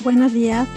Buenos días.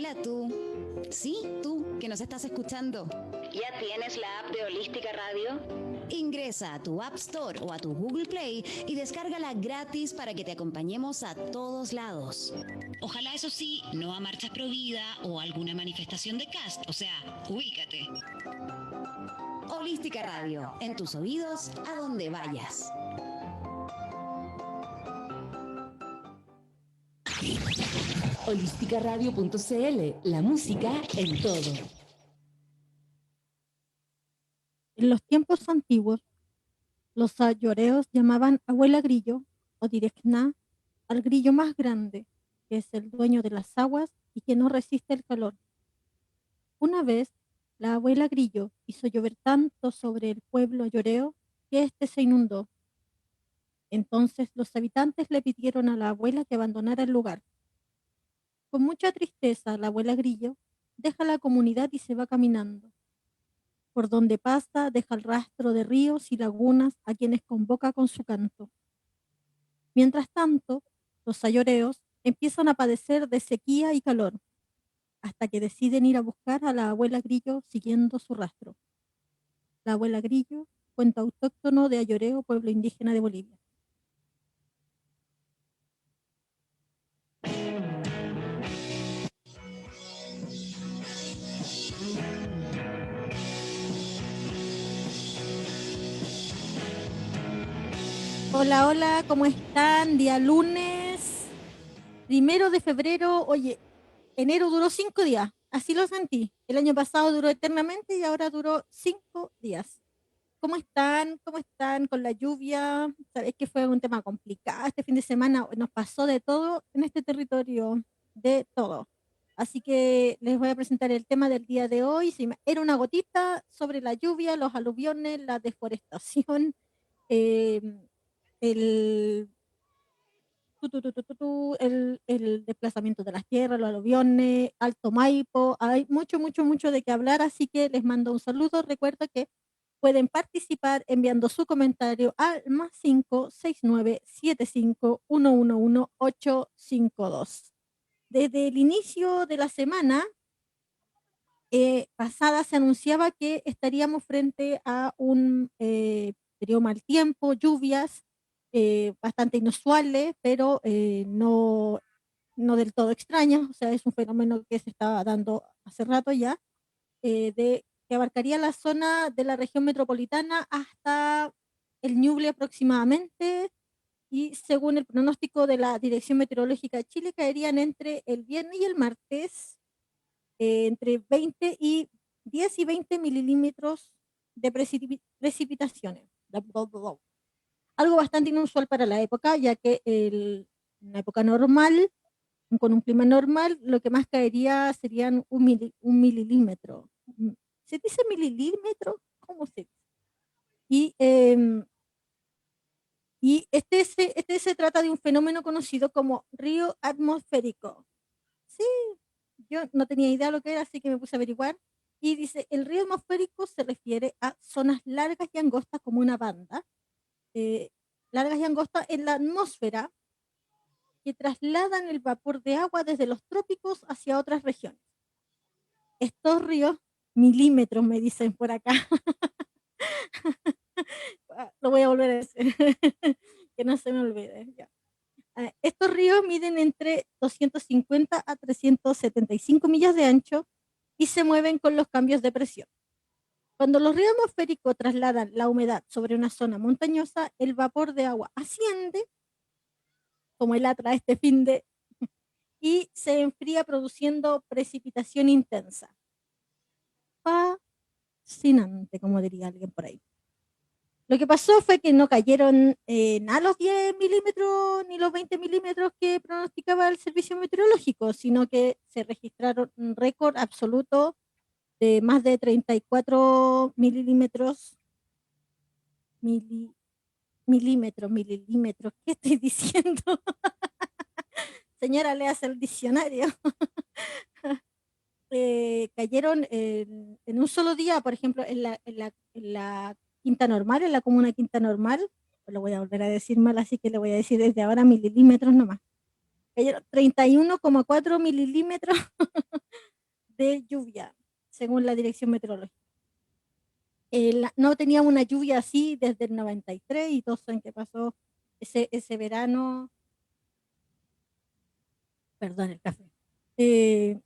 Hola tú. Sí, tú, que nos estás escuchando. ¿Ya tienes la app de Holística Radio? Ingresa a tu App Store o a tu Google Play y descárgala gratis para que te acompañemos a todos lados. Ojalá, eso sí, no a marchas pro vida o alguna manifestación de cast, o sea, ubícate. Holística Radio, en tus oídos, a donde vayas. Holísticaradio.cl, la música en todo. En los tiempos antiguos, los ayoreos llamaban abuela grillo o direcna al grillo más grande, que es el dueño de las aguas y que no resiste el calor. Una vez, la abuela grillo hizo llover tanto sobre el pueblo ayoreo que éste se inundó. Entonces los habitantes le pidieron a la abuela que abandonara el lugar. Con mucha tristeza, la abuela grillo deja la comunidad y se va caminando. Por donde pasa, deja el rastro de ríos y lagunas a quienes convoca con su canto. Mientras tanto, los ayoreos empiezan a padecer de sequía y calor, hasta que deciden ir a buscar a la abuela grillo siguiendo su rastro. La abuela grillo, cuento autóctono de Ayoreo, pueblo indígena de Bolivia. Hola, hola, ¿cómo están? Día lunes, 1 de febrero. Oye, enero duró 5 días, así lo sentí. El año pasado duró eternamente y ahora duró 5 días. ¿Cómo están? ¿Cómo están con la lluvia? Sabés que fue un tema complicado. Este fin de semana nos pasó de todo en este territorio, de todo. Así que les voy a presentar el tema del día de hoy. Era una gotita sobre la lluvia, los aluviones, la deforestación, eh, el, el desplazamiento de las tierras, los aluviones, Alto Maipo. Hay mucho, mucho, mucho de qué hablar, así que les mando un saludo. Recuerda que pueden participar enviando su comentario al +56975111852. Desde el inicio de la semana pasada se anunciaba que estaríamos frente a un periodo mal tiempo, lluvias bastante inusuales, pero no del todo extrañas. O sea, es un fenómeno que se estaba dando hace rato ya, que abarcaría la zona de la región metropolitana hasta el Ñuble aproximadamente, y según el pronóstico de la Dirección Meteorológica de Chile, caerían entre el viernes y el martes entre 10 y 20 milímetros de precipitaciones. Algo bastante inusual para la época, ya que en una época normal, con un clima normal, lo que más caería serían un milímetro. ¿Se dice mililímetro? ¿Cómo se dice? Y este se trata de un fenómeno conocido como río atmosférico. Sí, yo no tenía idea de lo que era, así que me puse a averiguar. Y dice, el río atmosférico se refiere a zonas largas y angostas como una banda, eh, largas y angostas en la atmósfera, que trasladan el vapor de agua desde los trópicos hacia otras regiones. Estos ríos, milímetros me dicen por acá, lo voy a volver a decir, que no se me olvide. Ya. Estos ríos miden entre 250 a 375 millas de ancho y se mueven con los cambios de presión. Cuando los ríos atmosféricos trasladan la humedad sobre una zona montañosa, el vapor de agua asciende, como el Atra este fin de, y se enfría produciendo precipitación intensa. Fascinante, como diría alguien por ahí. Lo que pasó fue que no cayeron nada los 10 milímetros ni los 20 milímetros que pronosticaba el servicio meteorológico, sino que se registraron un récord absoluto de más de 34 milímetros, milímetros, ¿qué estoy diciendo? Señora, le hace el diccionario. Cayeron en un solo día, por ejemplo, en la Quinta Normal, en la comuna Quinta Normal. Lo voy a volver a decir mal, así que le voy a decir desde ahora milímetros nomás. cayeron 31,4 milímetros de lluvia, según la Dirección Meteorológica. No teníamos una lluvia así desde el 93 y todos saben qué pasó ese verano. Perdón, el café. Eh,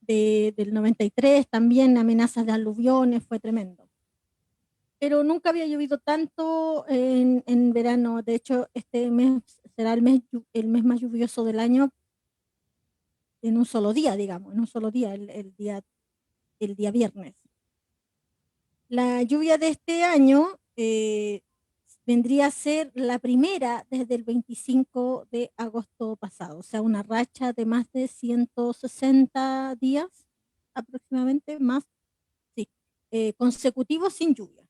del 93 también amenazas de aluviones, fue tremendo. Pero nunca había llovido tanto en verano. De hecho, este mes será el mes más lluvioso del año en un solo día, digamos, en un solo día, el día viernes. La lluvia de este año vendría a ser la primera desde el 25 de agosto pasado, o sea, una racha de más de 160 días aproximadamente, más, sí, consecutivos sin lluvia.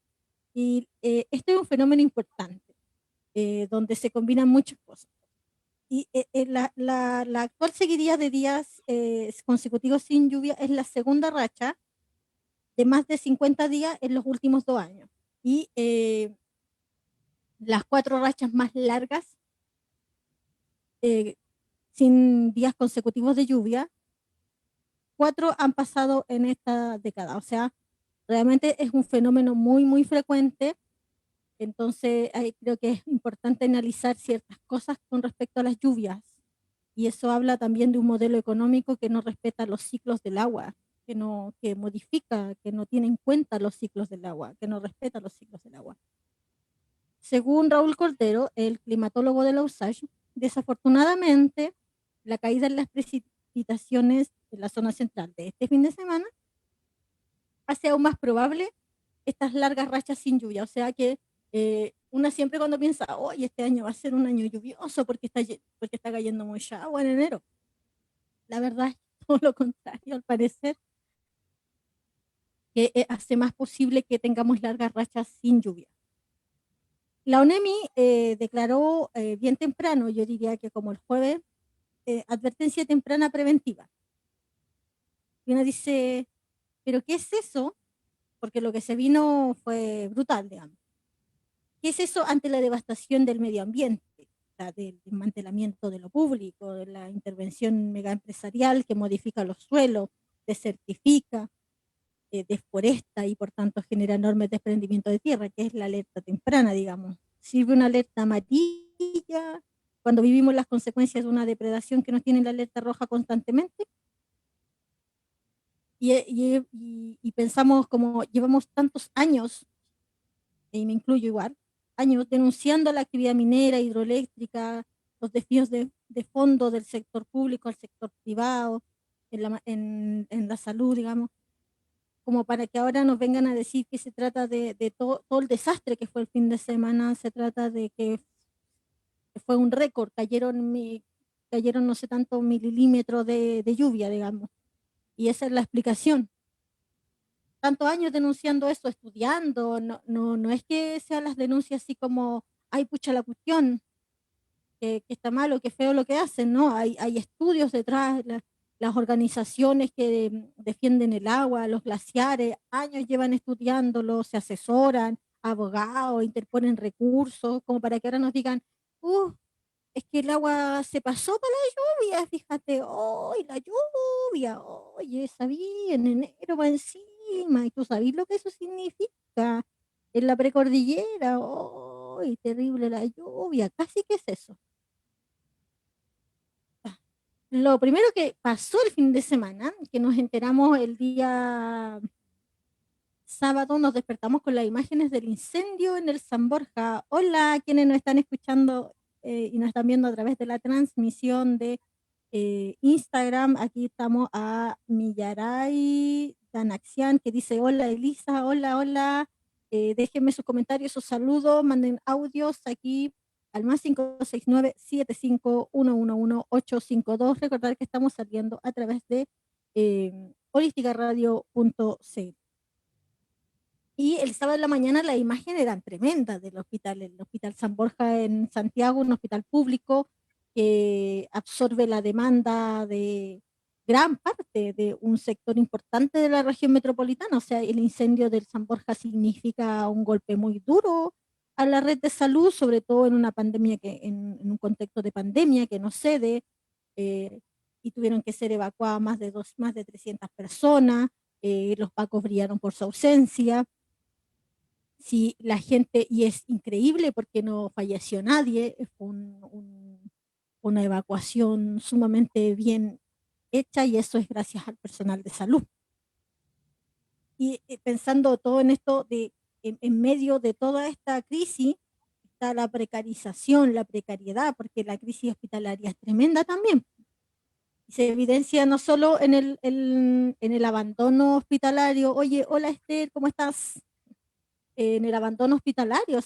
Y esto es un fenómeno importante, donde se combinan muchas cosas. Y la actual seguidilla de días consecutivos sin lluvia es la segunda racha de más de 50 días en los últimos 2 años. Y las 4 rachas más largas eh, sin días consecutivos de lluvia, 4 han pasado en esta década. O sea, realmente es un fenómeno muy, muy frecuente. Entonces, creo que es importante analizar ciertas cosas con respecto a las lluvias. Y eso habla también de un modelo económico que no respeta los ciclos del agua, que modifica, que no tiene en cuenta los ciclos del agua, que no respeta los ciclos del agua. Según Raúl Cordero, el climatólogo de la USACH, desafortunadamente, la caída en las precipitaciones en la zona central de este fin de semana hace aún más probable estas largas rachas sin lluvia. O sea que una siempre cuando piensa, hoy este año va a ser un año lluvioso porque está cayendo mucha agua en enero. La verdad es todo lo contrario, al parecer, que hace más posible que tengamos largas rachas sin lluvia. La ONEMI declaró bien temprano, yo diría que como el jueves, advertencia temprana preventiva. Y uno dice, ¿pero qué es eso? Porque lo que se vino fue brutal, digamos. ¿Qué es eso ante la devastación del medio ambiente? Del desmantelamiento de lo público, de la intervención megaempresarial que modifica los suelos, desertifica, deforesta y por tanto genera enormes desprendimientos de tierra, que es la alerta temprana, digamos. Sirve una alerta amarilla cuando vivimos las consecuencias de una depredación que nos tiene la alerta roja constantemente. Y pensamos como llevamos tantos años, y me incluyo igual, años denunciando la actividad minera, hidroeléctrica, los desvíos de fondo del sector público al sector privado, en la salud, digamos, como para que ahora nos vengan a decir que se trata de todo el desastre que fue el fin de semana, se trata de que fue un récord, cayeron no sé tantos milímetros de lluvia, digamos, y esa es la explicación. Tantos años denunciando eso, estudiando, no es que sean las denuncias así como, ay, pucha la cuestión, que está malo, que feo lo que hacen, ¿no? Hay estudios detrás, las organizaciones que defienden el agua, los glaciares, años llevan estudiándolo, se asesoran, abogados, interponen recursos, como para que ahora nos digan, es que el agua se pasó para la lluvia, fíjate, hoy la lluvia, oye, sabí, en enero va encima, y tú sabes lo que eso significa en la precordillera, hoy terrible la lluvia, casi que es eso. Lo primero que pasó el fin de semana, que nos enteramos el día sábado, nos despertamos con las imágenes del incendio en el San Borja. Hola, quienes nos están escuchando y nos están viendo a través de la transmisión de Instagram. Aquí estamos a Millaray Danaxian, que dice, hola Elisa, hola, hola. Déjenme sus comentarios, sus saludos, manden audios aquí al más 569-75-111-852. Recordar que estamos saliendo a través de holisticaradio.cl. Y el sábado de la mañana las imágenes eran tremendas del hospital, el Hospital San Borja en Santiago, un hospital público que absorbe la demanda de gran parte de un sector importante de la región metropolitana. O sea, el incendio del San Borja significa un golpe muy duro a la red de salud, sobre todo en una pandemia en un contexto de pandemia que no cede, y tuvieron que ser evacuadas más de 300 personas, los pacos brillaron por su ausencia. Sí, la gente, y es increíble porque no falleció nadie, fue una evacuación sumamente bien hecha y eso es gracias al personal de salud. Y pensando todo en esto, en medio de toda esta crisis, está la precarización, la precariedad, porque la crisis hospitalaria es tremenda también. Se evidencia no solo en el abandono hospitalario, oye, hola Esther, ¿cómo estás? En el abandono hospitalario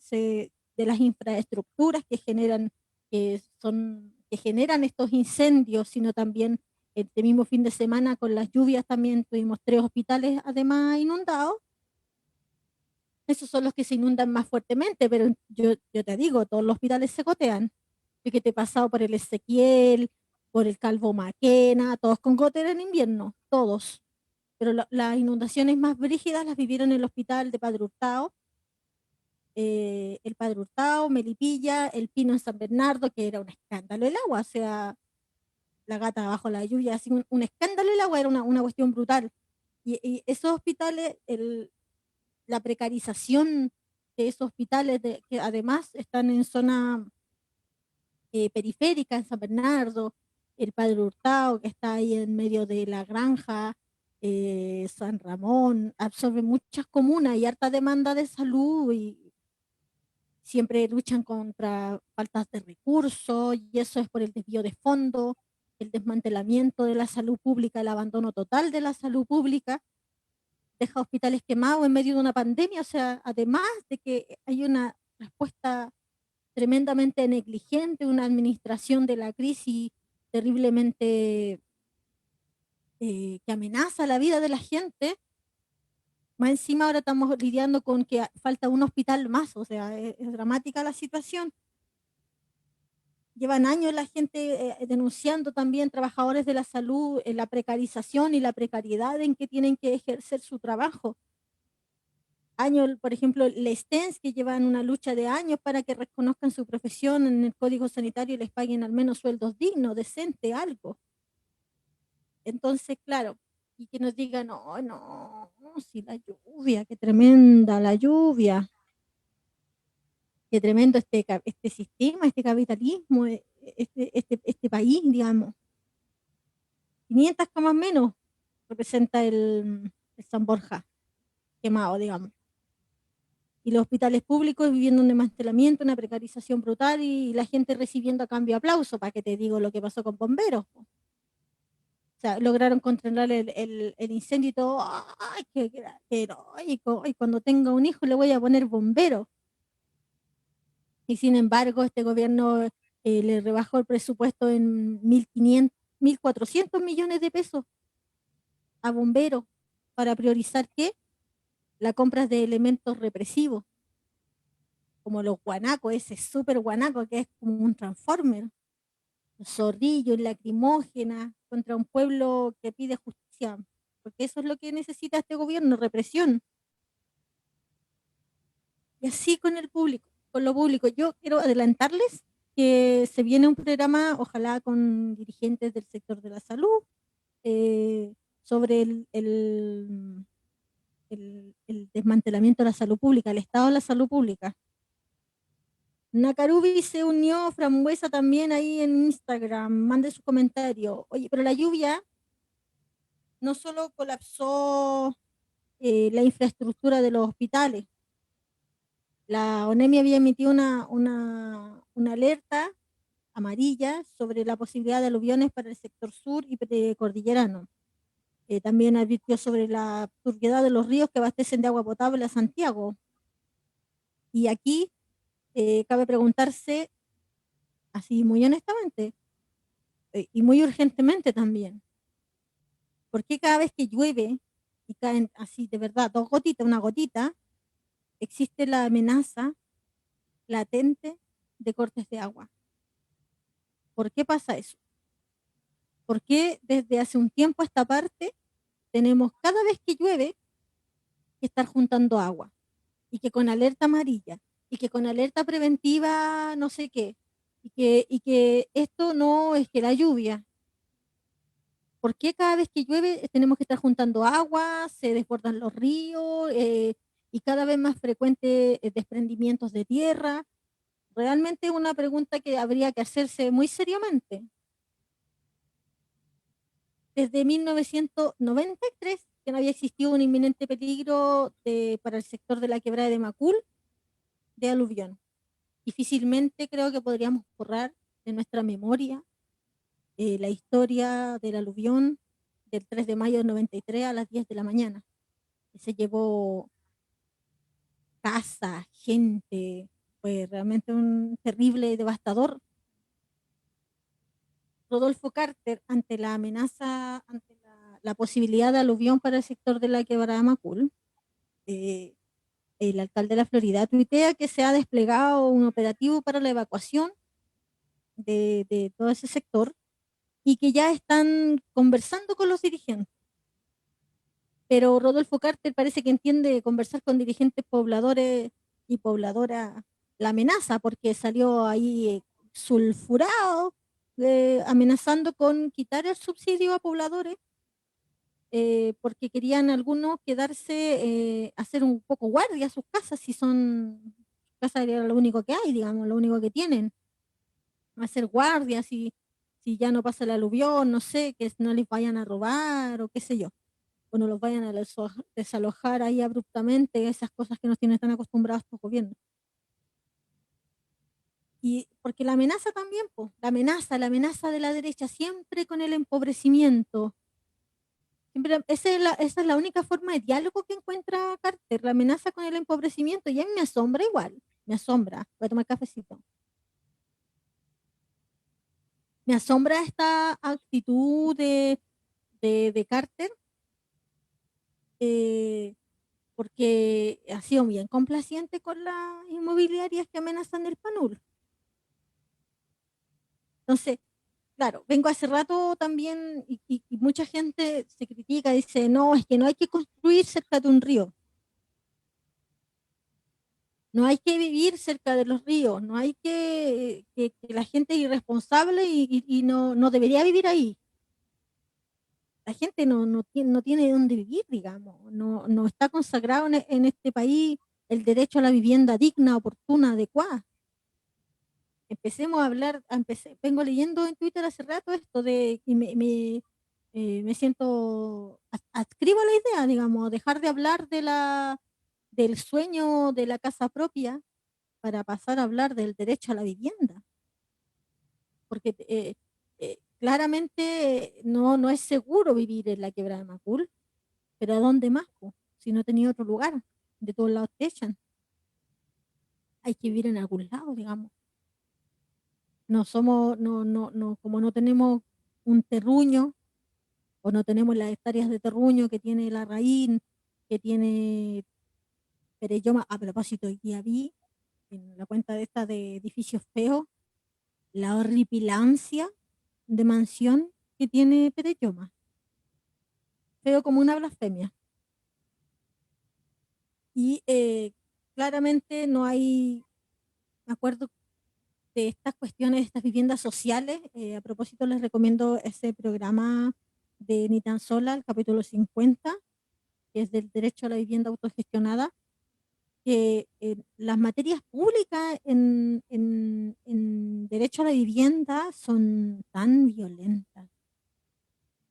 de las infraestructuras que generan estos incendios, sino también este mismo fin de semana con las lluvias también tuvimos 3 hospitales además inundados. Esos son los que se inundan más fuertemente, pero yo te digo, todos los hospitales se gotean. Yo que te he pasado por el Ezequiel, por el Calvo Maquena, todos con gotera en invierno, todos. Pero las inundaciones más brígidas las vivieron en el hospital de Padre Hurtado, el Padre Hurtado, Melipilla, el Pino en San Bernardo, que era un escándalo el agua, o sea, la gata bajo la lluvia, así un escándalo el agua, era una cuestión brutal. Y esos hospitales, la precarización de esos hospitales, que además están en zona periférica, en San Bernardo, el Padre Hurtado, que está ahí en medio de la granja, San Ramón, absorbe muchas comunas y harta demanda de salud y siempre luchan contra faltas de recursos y eso es por el desvío de fondos, el desmantelamiento de la salud pública, el abandono total de la salud pública, deja hospitales quemados en medio de una pandemia, o sea, además de que hay una respuesta tremendamente negligente, una administración de la crisis terriblemente que amenaza la vida de la gente, más encima ahora estamos lidiando con que falta un hospital más, o sea, es dramática la situación. Llevan años la gente denunciando también trabajadores de la salud, la precarización y la precariedad en que tienen que ejercer su trabajo. Años, por ejemplo, les STENS, que llevan una lucha de años para que reconozcan su profesión en el Código Sanitario y les paguen al menos sueldos dignos, decente, algo. Entonces, claro, y que nos digan, no, no, si la lluvia, qué tremenda la lluvia, qué tremendo este sistema, este capitalismo, este país, digamos. 500 camas menos representa el San Borja quemado, digamos. Y los hospitales públicos viviendo un desmantelamiento, una precarización brutal y la gente recibiendo a cambio aplauso, para que te digo lo que pasó con bomberos. O sea, lograron controlar el incendio y todo, ¡ay, qué heroico! Y cuando tenga un hijo le voy a poner bombero. Y sin embargo, este gobierno le rebajó el presupuesto en 1.500, 1.400 millones de pesos a bomberos para priorizar ¿qué? La compra de elementos represivos, como los guanacos, ese súper guanaco que es como un transformer, los zorrillos, lacrimógena, contra un pueblo que pide justicia, porque eso es lo que necesita este gobierno, represión. Y así con el público, con lo público. Yo quiero adelantarles que se viene un programa, ojalá con dirigentes del sector de la salud, sobre el desmantelamiento de la salud pública, el estado de la salud pública. Nakarubi se unió, Frambuesa también ahí en Instagram, mande su comentario. Oye, pero la lluvia no solo colapsó la infraestructura de los hospitales, la ONEMI había emitido una alerta amarilla sobre la posibilidad de aluviones para el sector sur y precordillerano. También advirtió sobre la turbiedad de los ríos que abastecen de agua potable a Santiago. Y aquí cabe preguntarse, así muy honestamente, y muy urgentemente también, ¿por qué cada vez que llueve y caen así de verdad 2 gotitas, una gotita, existe la amenaza latente de cortes de agua? ¿Por qué pasa eso? ¿Por qué desde hace un tiempo a esta parte tenemos cada vez que llueve que estar juntando agua? Y que con alerta amarilla, y que con alerta preventiva no sé qué. y que esto no es que la lluvia. ¿Por qué cada vez que llueve tenemos que estar juntando agua, se desbordan los ríos y cada vez más frecuentes desprendimientos de tierra? Realmente es una pregunta que habría que hacerse muy seriamente. Desde 1993, que no había existido un inminente peligro para el sector de la quebrada de Macul de aluvión. Difícilmente creo que podríamos borrar de nuestra memoria la historia del aluvión del 3 de mayo del 93 a las 10 de la mañana. Que se llevó casa, gente, fue realmente un terrible y devastador. Rodolfo Carter, ante la amenaza, ante la posibilidad de aluvión para el sector de la quebrada de Macul, eh, el alcalde de la Florida tuitea que se ha desplegado un operativo para la evacuación de todo ese sector y que ya están conversando con los dirigentes. Pero Rodolfo Carter parece que entiende conversar con dirigentes pobladores y pobladoras la amenaza, porque salió ahí sulfurado, amenazando con quitar el subsidio a pobladores, porque querían algunos quedarse, hacer un poco guardia a sus casas, si son, casas era lo único que hay, digamos, lo único que tienen, hacer guardia, si ya no pasa el aluvión, no sé, que no les vayan a robar o qué sé yo o no los vayan a desalojar ahí abruptamente, esas cosas que nos tienen tan acostumbrados estos gobiernos. Y porque la amenaza también, pues, la amenaza de la derecha, siempre con el empobrecimiento. Siempre, esa es la única forma de diálogo que encuentra Carter, la amenaza con el empobrecimiento. Y a mí me asombra igual, me asombra. Voy a tomar cafecito. Me asombra esta actitud de Carter, eh, porque ha sido bien complaciente con las inmobiliarias que amenazan el PANUL. Entonces, claro, vengo hace rato también y mucha gente se critica, dice, no, es que no hay que construir cerca de un río, no hay que vivir cerca de los ríos, no hay que la gente es irresponsable y no debería vivir ahí. La gente no tiene dónde vivir, digamos, no está consagrado en este país el derecho a la vivienda digna, oportuna, adecuada. Empecemos a hablar, vengo leyendo en Twitter hace rato esto y me siento, adscribo a la idea, digamos, dejar de hablar del sueño de la casa propia para pasar a hablar del derecho a la vivienda, porque claramente no es seguro vivir en la quebrada de Macul, pero ¿a dónde más, po? Si no tenía otro lugar, de todos lados te echan, hay que vivir en algún lado, digamos. No somos, no, como no tenemos un terruño o no tenemos las hectáreas de terruño que tiene la raíz, que tiene Pereyoma. A propósito, hoy día vi en la cuenta de esta de edificios feos la horripilancia de mansión que tiene Pereyoma. Feo como una blasfemia. Y claramente no hay acuerdo de estas cuestiones, de estas viviendas sociales. A propósito, les recomiendo ese programa de Ni tan sola, el capítulo 50, que es del derecho a la vivienda autogestionada, que las materias públicas en derecho a la vivienda son tan violentas.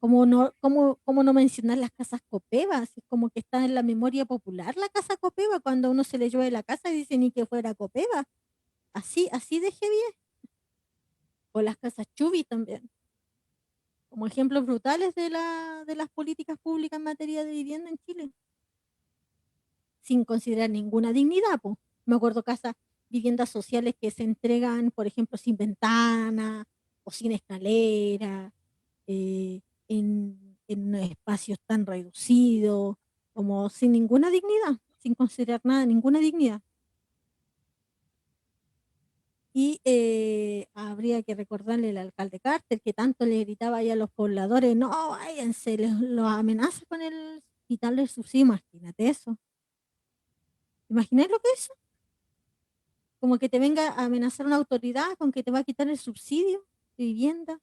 ¿Cómo no mencionar las casas copevas? Es como que está en la memoria popular la casa copeva, cuando a uno se le llueve la casa y dice ni que fuera copeva. Así de heavy es. O las casas chubi también, como ejemplos brutales de las políticas públicas en materia de vivienda en Chile, sin considerar ninguna dignidad, po. Me acuerdo casas, viviendas sociales que se entregan, por ejemplo, sin ventana o sin escalera, eh, en espacios tan reducidos, como sin ninguna dignidad, sin considerar nada, ninguna dignidad. Y habría que recordarle al alcalde Carter que tanto le gritaba ahí a los pobladores, no, váyanse, los amenaza con el quitarle el subsidio, imagínate eso. ¿Imagináis lo que es eso? como que te venga a amenazar una autoridad con que te va a quitar el subsidio de vivienda,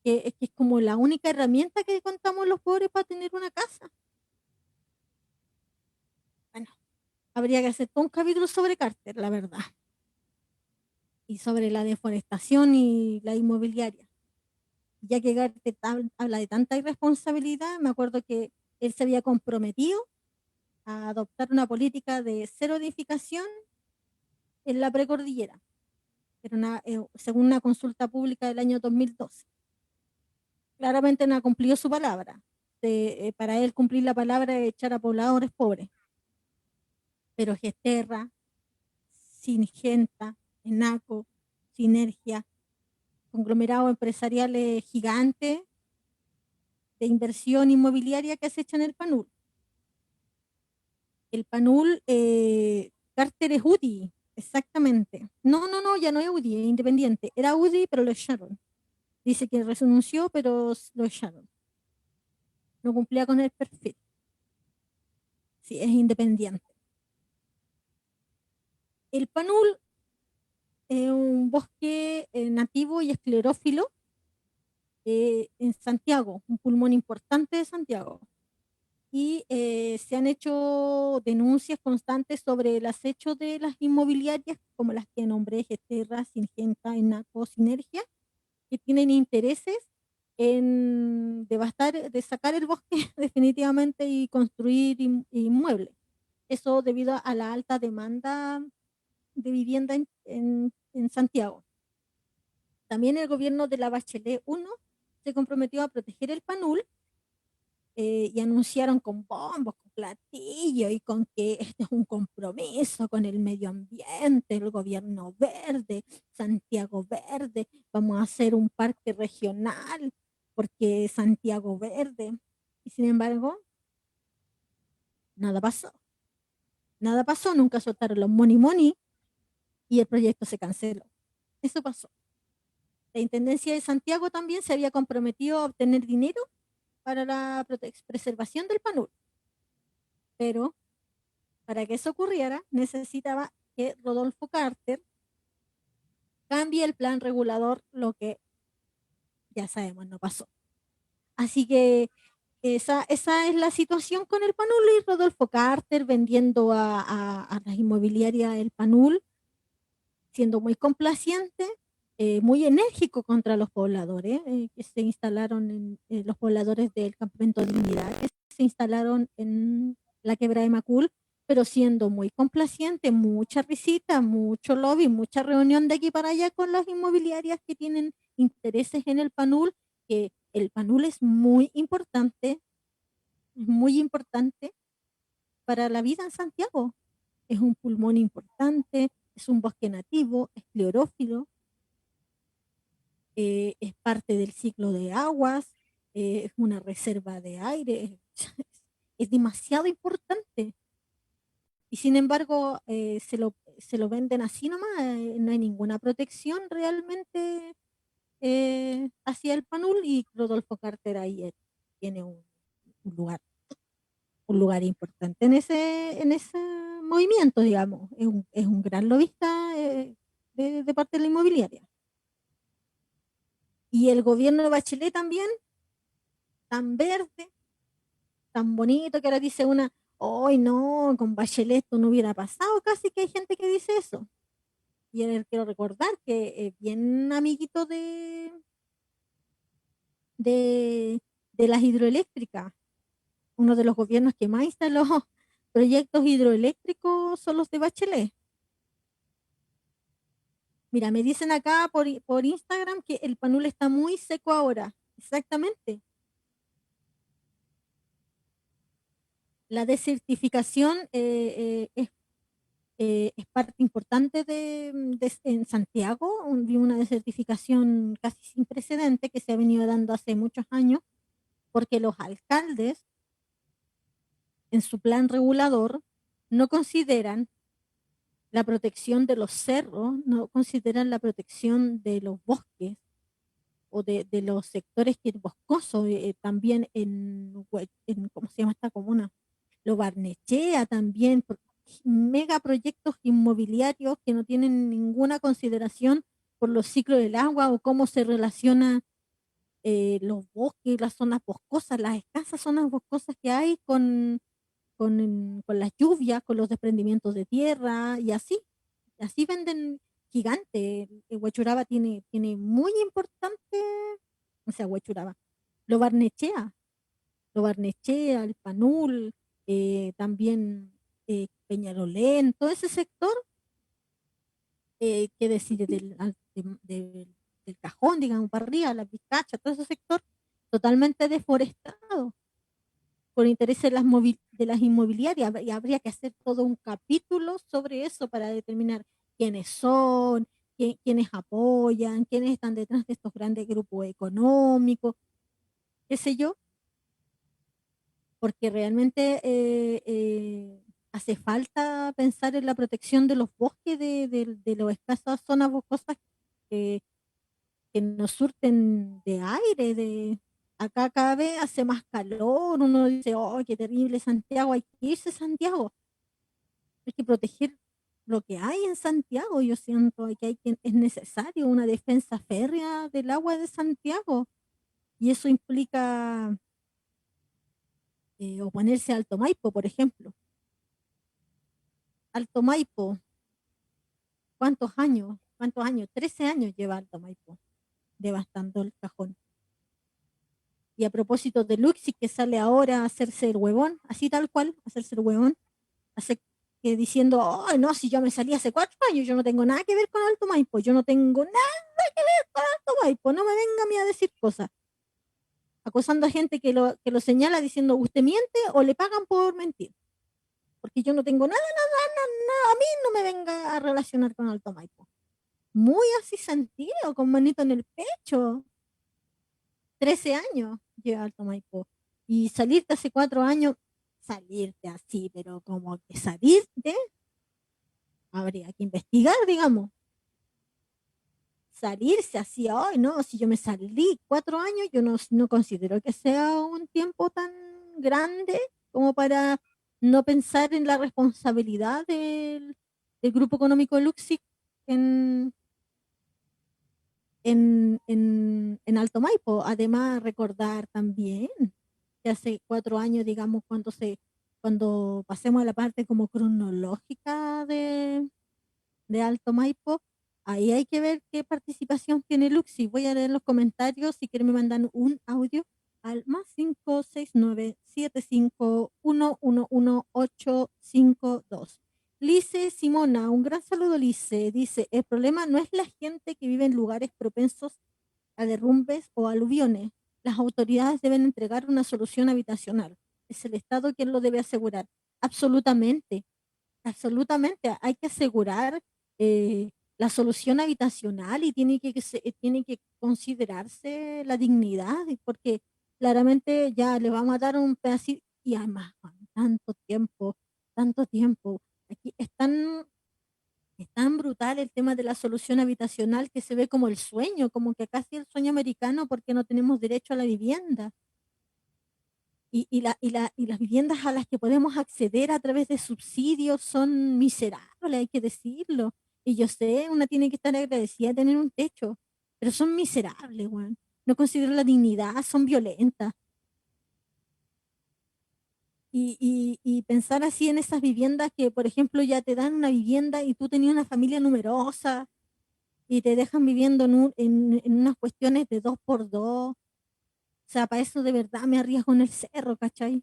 que es como la única herramienta que contamos los pobres para tener una casa. Bueno, habría que hacer todo un capítulo sobre Carter, la verdad, y sobre la deforestación y la inmobiliaria. Ya que Carter habla de tanta irresponsabilidad, me acuerdo que él se había comprometido a adoptar una política de cero edificación en la precordillera, era según una consulta pública del año 2012. Claramente no ha cumplido su palabra. Para él cumplir la palabra es echar a pobladores pobres. Pero Gesterra, Singenta, Enaco, Sinergia, conglomerados empresariales gigantes de inversión inmobiliaria que acechan el PANUL. El PANUL, Carter es UDI, exactamente. No, ya no es UDI, es independiente. Era UDI, pero lo echaron. Dice que renunció, pero lo echaron. No cumplía con el perfil. Sí, es independiente. El PANUL es un bosque nativo y esclerófilo en Santiago, un pulmón importante de Santiago. Y se han hecho denuncias constantes sobre el acecho de las inmobiliarias, como las que nombré, Gesterra, Singenta, Enaco, Sinergia, que tienen intereses en devastar, de sacar el bosque definitivamente y construir inmuebles. Eso debido a la alta demanda de vivienda en Santiago. También el gobierno de la Bachelet 1 se comprometió a proteger el PANUL y anunciaron con bombos, con platillos y con que este es un compromiso con el medio ambiente, el gobierno verde, Santiago verde, vamos a hacer un parque regional porque Santiago verde. Y sin embargo, nada pasó. Nada pasó, nunca soltaron los money money y el proyecto se canceló. Eso pasó. La Intendencia de Santiago también se había comprometido a obtener dinero para la preservación del PANUL, pero para que eso ocurriera necesitaba que Rodolfo Carter cambie el plan regulador, lo que ya sabemos no pasó. Así que esa es la situación con el PANUL y Rodolfo Carter vendiendo a las inmobiliarias el PANUL, siendo muy complaciente, muy enérgico contra los pobladores que se instalaron en los pobladores del campamento Dignidad, que se instalaron en la quebrada de Macul, pero siendo muy complaciente, mucha risita, mucho lobby, mucha reunión de aquí para allá con las inmobiliarias que tienen intereses en el PANUL, que el PANUL es muy importante para la vida en Santiago. Es un pulmón importante, es un bosque nativo, es clorófilo, es parte del ciclo de aguas, es una reserva de aire, es demasiado importante. Y sin embargo, se lo venden así nomás, no hay ninguna protección realmente hacia el PANUL y Rodolfo Carter ahí tiene un lugar, un lugar importante en ese movimiento, digamos. Es un gran lobista de parte de la inmobiliaria. Y el gobierno de Bachelet también, tan verde, tan bonito, que ahora dice una, hoy no, con Bachelet esto no hubiera pasado, casi que hay gente que dice eso. Y quiero recordar que es bien amiguito de, de las hidroeléctricas. Uno de los gobiernos que más instaló proyectos hidroeléctricos son los de Bachelet. Mira, me dicen acá por Instagram que el PANUL está muy seco ahora. Exactamente. La desertificación es parte importante en Santiago, una desertificación casi sin precedente que se ha venido dando hace muchos años, porque los alcaldes en su plan regulador no consideran la protección de los cerros, no consideran la protección de los bosques o de los sectores que boscosos, también en, ¿cómo se llama esta comuna? Lo Barnechea también, megaproyectos inmobiliarios que no tienen ninguna consideración por los ciclos del agua o cómo se relaciona los bosques, las zonas boscosas, las escasas zonas boscosas que hay con las lluvias, con los desprendimientos de tierra y así. Así venden gigante. Huachuraba tiene muy importante, o sea, Huachuraba, lo Barnechea, el Panul, también Peñalolén, todo ese sector, que decir del Cajón, digamos, para arriba, la Vizcacha, todo ese sector totalmente deforestado por intereses de las inmobiliarias, y habría que hacer todo un capítulo sobre eso para determinar quiénes son, quiénes apoyan, quiénes están detrás de estos grandes grupos económicos, qué sé yo, porque realmente hace falta pensar en la protección de los bosques, de las escasas zonas boscosas que, que nos surten de aire, acá cada vez hace más calor, uno dice, oh, qué terrible Santiago, hay que irse a Santiago, hay que proteger lo que hay en Santiago, yo siento que es necesario una defensa férrea del agua de Santiago, y eso implica oponerse a Alto Maipo, por ejemplo. Alto Maipo, ¿cuántos años? ¿Cuántos años? 13 años lleva Alto Maipo, devastando el Cajón. Y a propósito de Luxi, que sale ahora a hacerse el huevón, así tal cual, a hacerse el huevón, hace que diciendo, oh, no, si yo me salí hace 4 años, yo no tengo nada que ver con Alto Maipo, yo no tengo nada que ver con Alto Maipo, no me venga a mí a decir cosas. Acosando a gente que lo señala diciendo, ¿usted miente o le pagan por mentir? Porque yo no tengo nada, a mí no me venga a relacionar con Alto Maipo. Muy así sentido, con manito en el pecho. 13 años lleva Alto Maipo. Y salirte hace 4 años, salirte así, pero como que salirte, habría que investigar, digamos. Salirse así, ay, no, si yo me salí 4 años, yo no considero que sea un tiempo tan grande como para no pensar en la responsabilidad del Grupo Económico Luxic en, en Alto Maipo. Además, recordar también que hace 4 años, digamos, cuando pasemos a la parte como cronológica de Alto Maipo, ahí hay que ver qué participación tiene Luxi. Voy a leer los comentarios si quieren me mandan un audio al +569-7511-852. Lice Simona, un gran saludo Lice, dice, el problema no es la gente que vive en lugares propensos a derrumbes o aluviones. Las autoridades deben entregar una solución habitacional. Es el Estado quien lo debe asegurar. Absolutamente, absolutamente. Hay que asegurar la solución habitacional, y tiene que considerarse la dignidad, porque claramente ya le vamos a dar un pedacito, y además, con tanto tiempo. Aquí es tan brutal el tema de la solución habitacional que se ve como el sueño, como que casi el sueño americano, porque no tenemos derecho a la vivienda. Y las viviendas a las que podemos acceder a través de subsidios son miserables, hay que decirlo. Y yo sé, una tiene que estar agradecida de tener un techo, pero son miserables, weón. No consideran la dignidad, son violentas. Y pensar así en esas viviendas que, por ejemplo, ya te dan una vivienda y tú tenías una familia numerosa y te dejan viviendo en unas cuestiones de 2x2. O sea, para eso de verdad me arriesgo en el cerro, ¿cachai?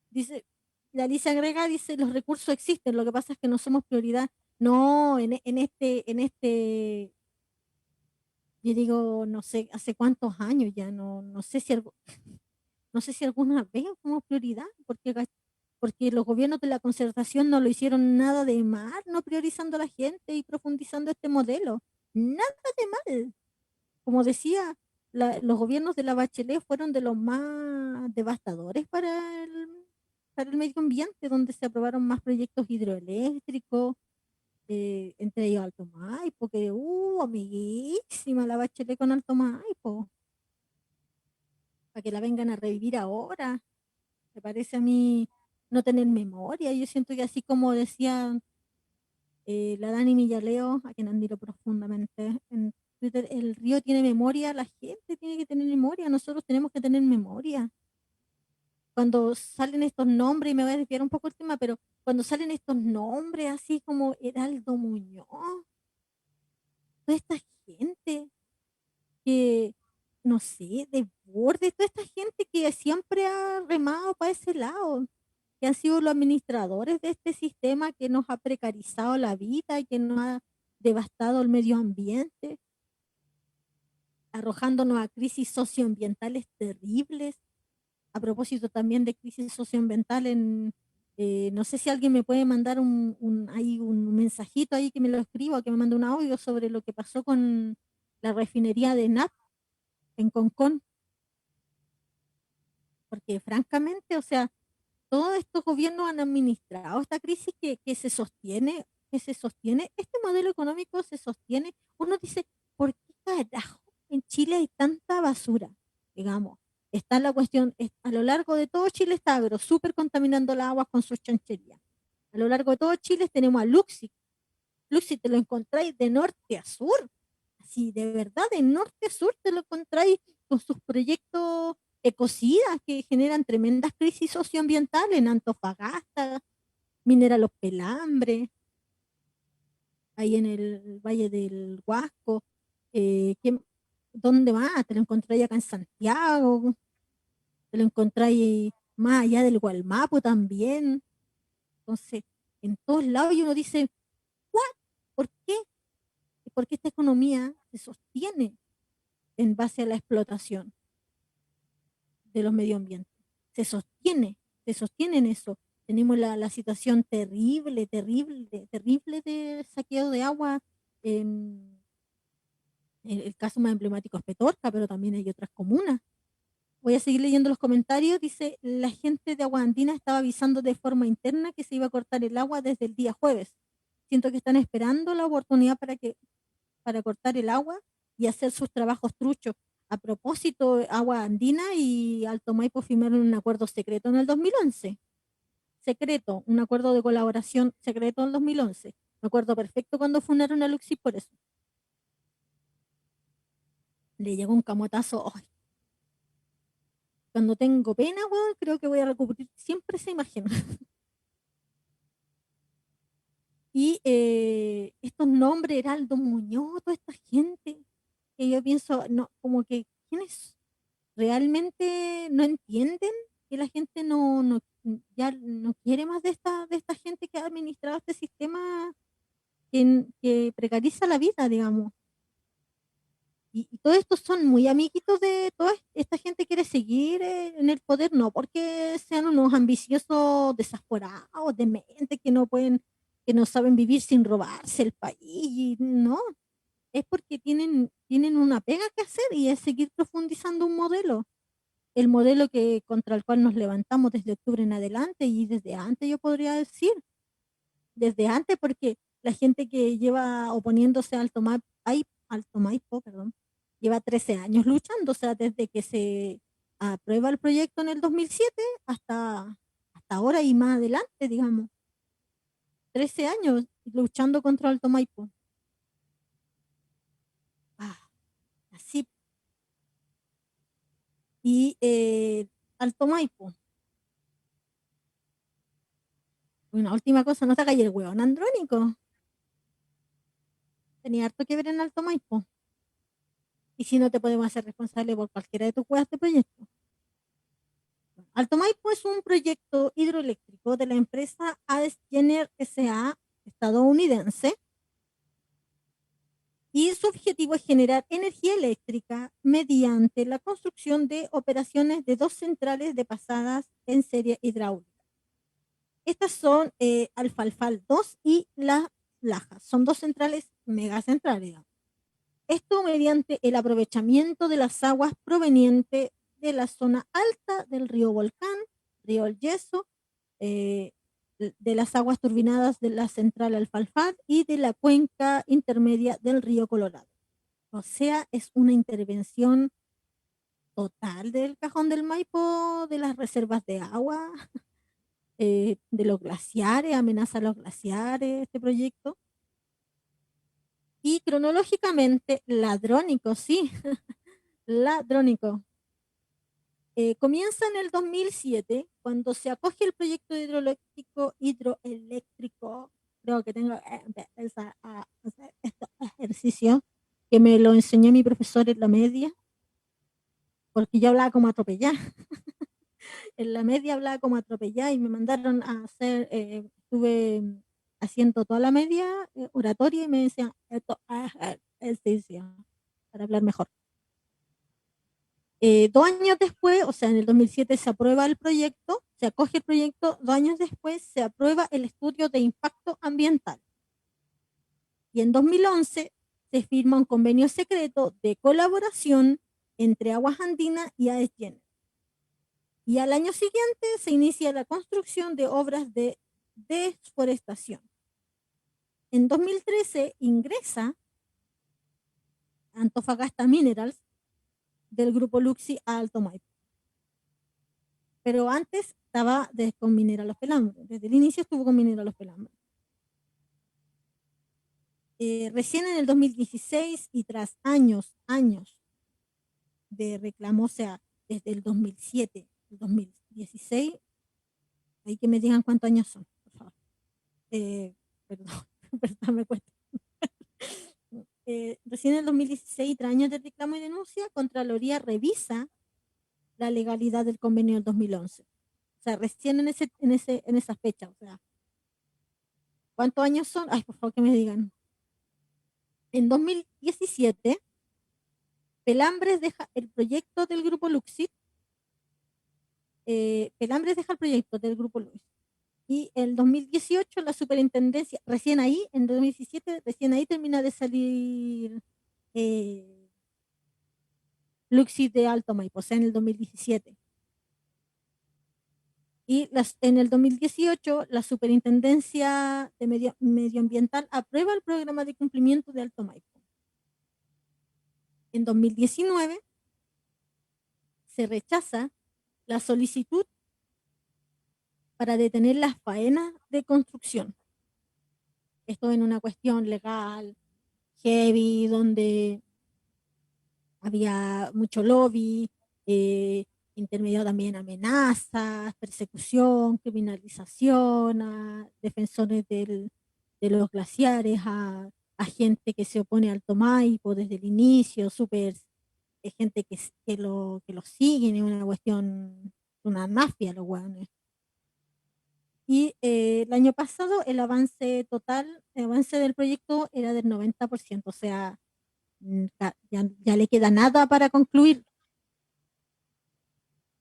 Dice, la Alicia agrega, dice, los recursos existen, lo que pasa es que no somos prioridad. No, yo digo, no sé, hace cuántos años ya, no sé si alguna vez fuimos prioridad, porque los gobiernos de la concertación no lo hicieron nada de mal, no priorizando a la gente y profundizando este modelo. Nada de mal. Como decía, los gobiernos de la Bachelet fueron de los más devastadores para el medio ambiente, donde se aprobaron más proyectos hidroeléctricos, entre ellos Alto Maipo, que, amiguísima la Bachelet con Alto Maipo, para que la vengan a revivir ahora. Me parece a mí, no tener memoria. Yo siento que así como decía la Dani Millaleo, a quien admiro profundamente en Twitter, el río tiene memoria, la gente tiene que tener memoria, nosotros tenemos que tener memoria. Cuando salen estos nombres, y me voy a desviar un poco el tema, pero cuando salen estos nombres así como Heraldo Muñoz, toda esta gente que, no sé, de borde, toda esta gente que siempre ha remado para ese lado, que han sido los administradores de este sistema que nos ha precarizado la vida y que nos ha devastado el medio ambiente, arrojándonos a crisis socioambientales terribles. A propósito también de crisis socioambiental, no sé si alguien me puede mandar ahí un mensajito ahí que me lo escriba, que me mande un audio sobre lo que pasó con la refinería de NAP en Concón, porque francamente, o sea, todos estos gobiernos han administrado esta crisis que se sostiene, este modelo económico se sostiene. Uno dice, ¿por qué carajo en Chile hay tanta basura? Digamos, está la cuestión, a lo largo de todo Chile está Agro, súper contaminando el agua con sus chancherías. A lo largo de todo Chile tenemos a Luxi. Luxi te lo encontráis de norte a sur. Así, de verdad, de norte a sur te lo encontráis con sus proyectos ecocidas que generan tremendas crisis socioambientales en Antofagasta, Minera Los Pelambres, ahí en el Valle del Huasco. ¿Qué- ¿Dónde más? Te lo encontráis acá en Santiago, te lo encontráis más allá del Gualmapu también. Entonces, en todos lados y uno dice, ¿what? ¿Por qué? Porque esta economía se sostiene en base a la explotación de los medio ambientes. Se sostiene en eso. Tenemos la situación terrible, terrible, terrible de saqueo de agua. En, el caso más emblemático es Petorca, pero también hay otras comunas. Voy a seguir leyendo los comentarios. Dice, la gente de Agua Andina estaba avisando de forma interna que se iba a cortar el agua desde el día jueves. Siento que están esperando la oportunidad para cortar el agua y hacer sus trabajos truchos. A propósito, Agua Andina y Alto Maipo firmaron un acuerdo secreto en el 2011. Secreto, un acuerdo de colaboración secreto en el 2011. Me acuerdo perfecto cuando fundaron a Luxi por eso. Le llegó un camotazo. ¡Ay! Cuando tengo pena, weón, creo que voy a recubrir siempre esa imagen. Y estos nombres, Heraldo Muñoz, toda esta gente, que yo pienso, no, como que, ¿quiénes realmente no entienden que la gente ya no quiere más de esta gente que ha administrado este sistema que precariza la vida, digamos? Y todos estos son muy amiguitos de toda esta gente quiere seguir en el poder, no porque sean unos ambiciosos desaforados, dementes, que no saben vivir sin robarse el país, no, es porque tienen una pega que hacer y es seguir profundizando un modelo, el modelo contra el cual nos levantamos desde octubre en adelante y desde antes, yo podría decir, desde antes, porque la gente que lleva oponiéndose Alto Maipo, perdón, lleva 13 años luchando, o sea, desde que se aprueba el proyecto en el 2007 hasta ahora y más adelante, digamos, 13 años luchando contra Alto Maipo. Ah, así. Y Alto Maipo. Una última cosa, no te hagas el hueón andrónico. Tenía harto que ver en Alto Maipo. Y si no, te podemos hacer responsable por cualquiera de tus huevas de proyecto. Alto Maipo es un proyecto hidroeléctrico de la empresa AES Gener S.A. estadounidense y su objetivo es generar energía eléctrica mediante la construcción de operaciones de dos centrales de pasadas en serie hidráulica. Estas son Alfalfal 2 y Las Lajas. Son dos centrales megacentrales, digamos. Esto mediante el aprovechamiento de las aguas provenientes de la zona alta del río Volcán, río El Yeso, eh, de las aguas turbinadas de la central Alfalfar y de la cuenca intermedia del río Colorado. O sea, es una intervención total del cajón del Maipo, de las reservas de agua. de los glaciares, amenaza a los glaciares, este proyecto. Y cronológicamente, Ladrónico, sí, Ladrónico. Comienza en el 2007, cuando se acoge el proyecto hidroeléctrico, creo que tengo este ejercicio, que me lo enseñó mi profesor en la media, porque yo hablaba como atropellada. En la media hablaba como atropellada y me mandaron a hacer, estuve haciendo toda la media oratoria y me decían, esto es ejercicio para hablar mejor. 2 años después, o sea, en el 2007 se aprueba el proyecto, se acoge el proyecto, 2 años después se aprueba el estudio de impacto ambiental. Y en 2011 se firma un convenio secreto de colaboración entre Aguas Andinas y AES. Y al año siguiente se inicia la construcción de obras de deforestación. En 2013 ingresa Antofagasta Minerals del grupo Luxi a Alto Maipo. Pero antes estaba con Minera Los Pelambres. Desde el inicio estuvo con Minera Los Pelambres. Recién en el 2016 y tras años de reclamo, o sea, desde el 2007 al 2016, hay que me digan cuántos años son, por favor. Perdón, perdón, me cuesta. Recién en el 2016, tras años de reclamo y denuncia, Contraloría revisa la legalidad del convenio del 2011. O sea, recién en esa fecha, o sea, ¿cuántos años son? Ay, por favor, que me digan. En 2017, Pelambres deja el proyecto del grupo Luxit. Pelambres deja el proyecto del grupo Luxit. Y en 2018 la superintendencia, recién ahí, en 2017, recién ahí termina de salir Luxit de Alto Maipo, o sea, en el 2017. Y en el 2018 la superintendencia de medioambiental aprueba el programa de cumplimiento de Alto Maipo. En 2019 se rechaza la solicitud para detener las faenas de construcción. Esto en una cuestión legal, heavy, donde había mucho lobby, intermedio también amenazas, persecución, criminalización a defensores de los glaciares, a gente que se opone al Alto Maipo desde el inicio, gente que lo siguen, es una cuestión, una mafia los hueones. Y el año pasado el avance total, el avance del proyecto era del 90%, o sea, ya le queda nada para concluir,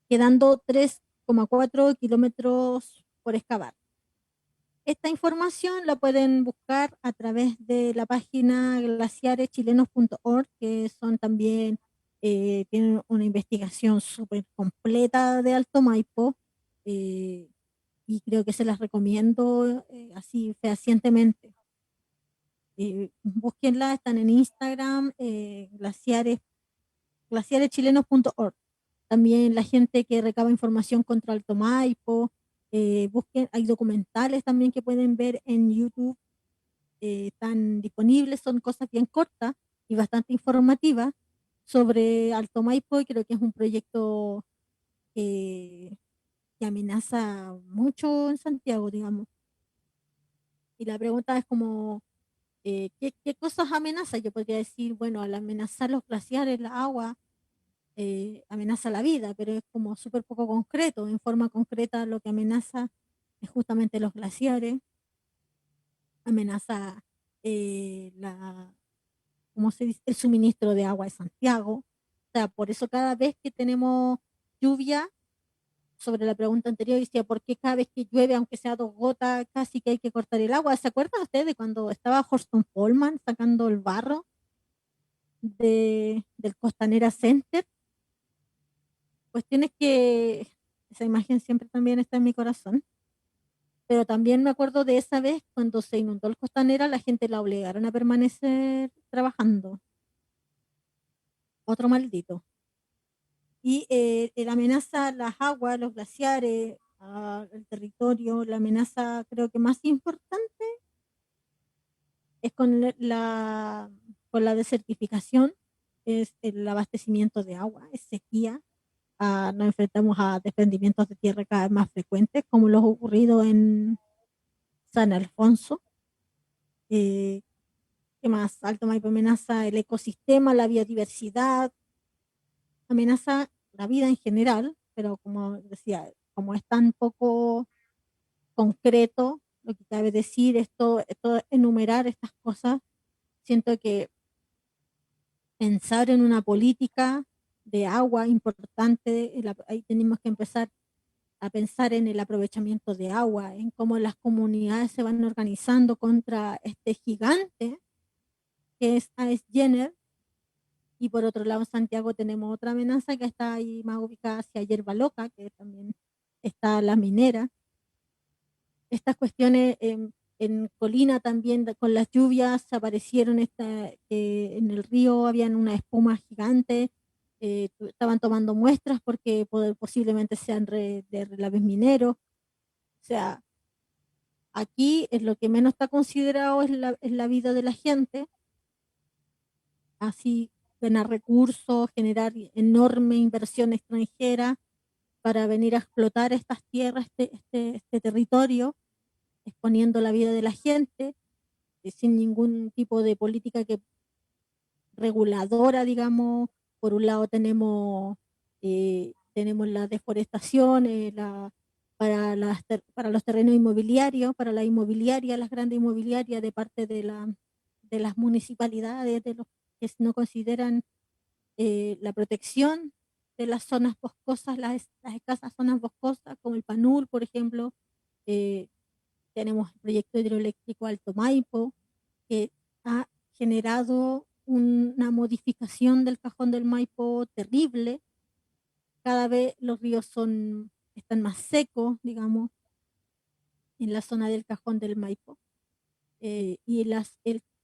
quedando 3,4 kilómetros por excavar. Esta información la pueden buscar a través de la página glaciareschilenos.org, que son también, tienen una investigación súper completa de Alto Maipo, y creo que se las recomiendo así fehacientemente. Búsquenla, están en Instagram, glaciareschilenos.org. También la gente que recaba información contra Alto Maipo, busquen, hay documentales también que pueden ver en YouTube, están disponibles, son cosas bien cortas y bastante informativas sobre Alto Maipo, y creo que es un proyecto que amenaza mucho en Santiago, digamos. Y la pregunta es como, ¿qué cosas amenaza? Yo podría decir, bueno, al amenazar los glaciares, la agua, amenaza la vida, pero es como súper poco concreto. En forma concreta lo que amenaza es justamente los glaciares, amenaza ¿cómo se dice? El suministro de agua de Santiago. O sea, por eso cada vez que tenemos lluvia, sobre la pregunta anterior, decía, ¿por qué cada vez que llueve, aunque sea 2 gotas, casi que hay que cortar el agua? ¿Se acuerdan ustedes de cuando estaba Horston Polman sacando el barro del Costanera Center? Cuestiones que esa imagen siempre también está en mi corazón. Pero también me acuerdo de esa vez cuando se inundó el Costanera, la gente la obligaron a permanecer trabajando. Otro maldito. Y la amenaza a las aguas, los glaciares, al territorio. La amenaza creo que más importante es con la desertificación, es el abastecimiento de agua, es sequía. Nos enfrentamos a desprendimientos de tierra cada vez más frecuentes, como los ocurrido en San Alfonso. Eh, ¿Qué más? Alto Maipo amenaza el ecosistema, la biodiversidad, amenaza la vida en general, pero como decía, como es tan poco concreto lo que cabe decir, esto enumerar estas cosas, siento que pensar en una política de agua importante, ahí tenemos que empezar a pensar en el aprovechamiento de agua, en cómo las comunidades se van organizando contra este gigante que es AES Jenner. Y por otro lado, en Santiago tenemos otra amenaza que está ahí más ubicada hacia Yerba Loca, que también está la minera. Estas cuestiones en Colina también, con las lluvias, aparecieron en el río habían una espuma gigante, estaban tomando muestras porque posiblemente sean de relaves mineros. O sea, aquí es lo que menos está considerado es la vida de la gente, así ganar recursos, generar enorme inversión extranjera para venir a explotar estas tierras, este territorio, exponiendo la vida de la gente, sin ningún tipo de política reguladora, digamos. Por un lado tenemos la deforestación, para los terrenos inmobiliarios, para la inmobiliaria, las grandes inmobiliarias de parte de las municipalidades, de los que no consideran la protección de las zonas boscosas, las escasas zonas boscosas, como el Panul, por ejemplo. eh, Tenemos el proyecto hidroeléctrico Alto Maipo, que ha generado una modificación del cajón del Maipo terrible. Cada vez los ríos están más secos, digamos, en la zona del cajón del Maipo. Y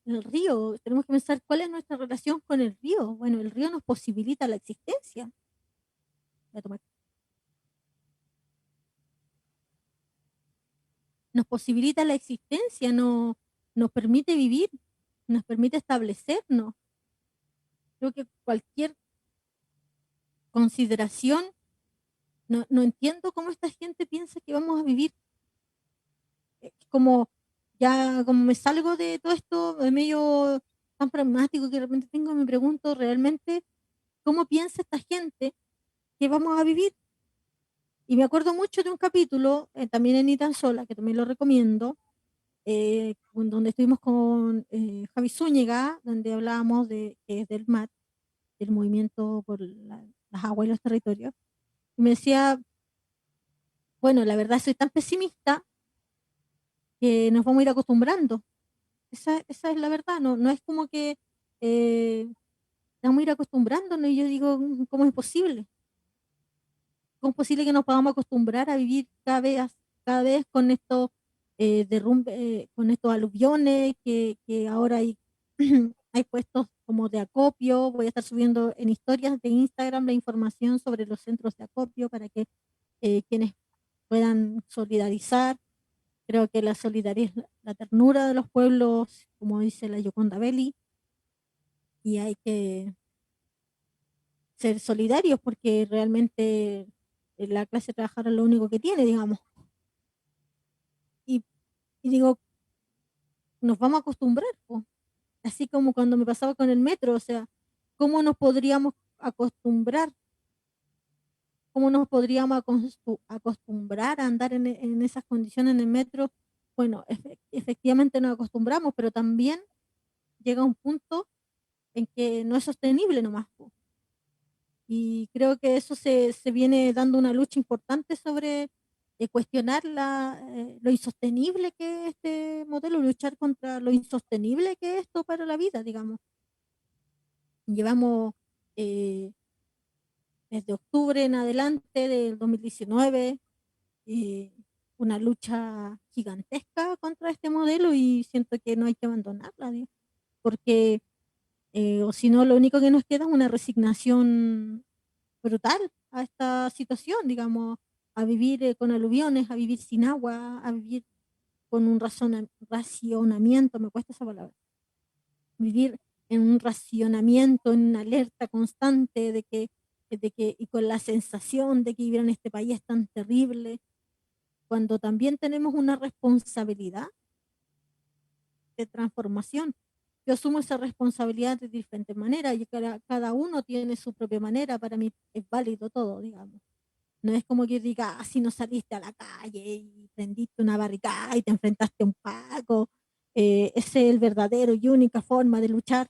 el río, tenemos que pensar cuál es nuestra relación con el río. Bueno, el río nos posibilita la existencia. Voy a tomar. Nos posibilita la existencia, nos permite vivir, nos permite establecernos. Creo que cualquier consideración, no entiendo cómo esta gente piensa que vamos a vivir. Como ya, como me salgo de todo esto, de medio tan pragmático que de repente me pregunto realmente cómo piensa esta gente que vamos a vivir. Y me acuerdo mucho de un capítulo, también en Ni tan sola, que también lo recomiendo, donde estuvimos con Javi Zúñiga, donde hablábamos que es del MAT, del Movimiento por las Aguas y los Territorios. Y me decía, bueno, la verdad soy tan pesimista que nos vamos a ir acostumbrando. Esa es la verdad, no es como que eh, vamos a ir acostumbrándonos y yo digo, ¿cómo es posible? ¿Cómo es posible que nos podamos acostumbrar a vivir cada vez con estos derrumbes, con estos aluviones, que ahora hay, hay puestos como de acopio? Voy a estar subiendo en historias de Instagram la información sobre los centros de acopio para que quienes puedan solidarizar. Creo que la solidaridad es la ternura de los pueblos, como dice la Gioconda Belli, y hay que ser solidarios porque realmente la clase trabajadora es lo único que tiene, digamos. Y, y digo, nos vamos a acostumbrar, po. Así como cuando me pasaba con el metro, o sea, ¿cómo nos podríamos acostumbrar? ¿Cómo nos podríamos acostumbrar a andar en esas condiciones en el metro? Bueno, efectivamente nos acostumbramos, pero también llega un punto en que no es sostenible nomás, po. Y creo que eso se viene dando una lucha importante sobre cuestionar lo insostenible que es este modelo, luchar contra lo insostenible que es esto para la vida, digamos. Llevamos eh, desde octubre en adelante del 2019 eh, una lucha gigantesca contra este modelo y siento que no hay que abandonarla, porque o si no, lo único que nos queda es una resignación brutal a esta situación, digamos. a vivir con aluviones, a vivir sin agua, a vivir con un racionamiento, me cuesta esa palabra, vivir en un racionamiento, en una alerta constante y con la sensación de que vivir en este país es tan terrible, cuando también tenemos una responsabilidad de transformación. Yo asumo esa responsabilidad de diferentes maneras y cada uno tiene su propia manera. Para mí es válido todo, digamos. No es como que diga, ah, si no saliste a la calle y prendiste una barricada y te enfrentaste a un Paco, ese es el verdadero y única forma de luchar.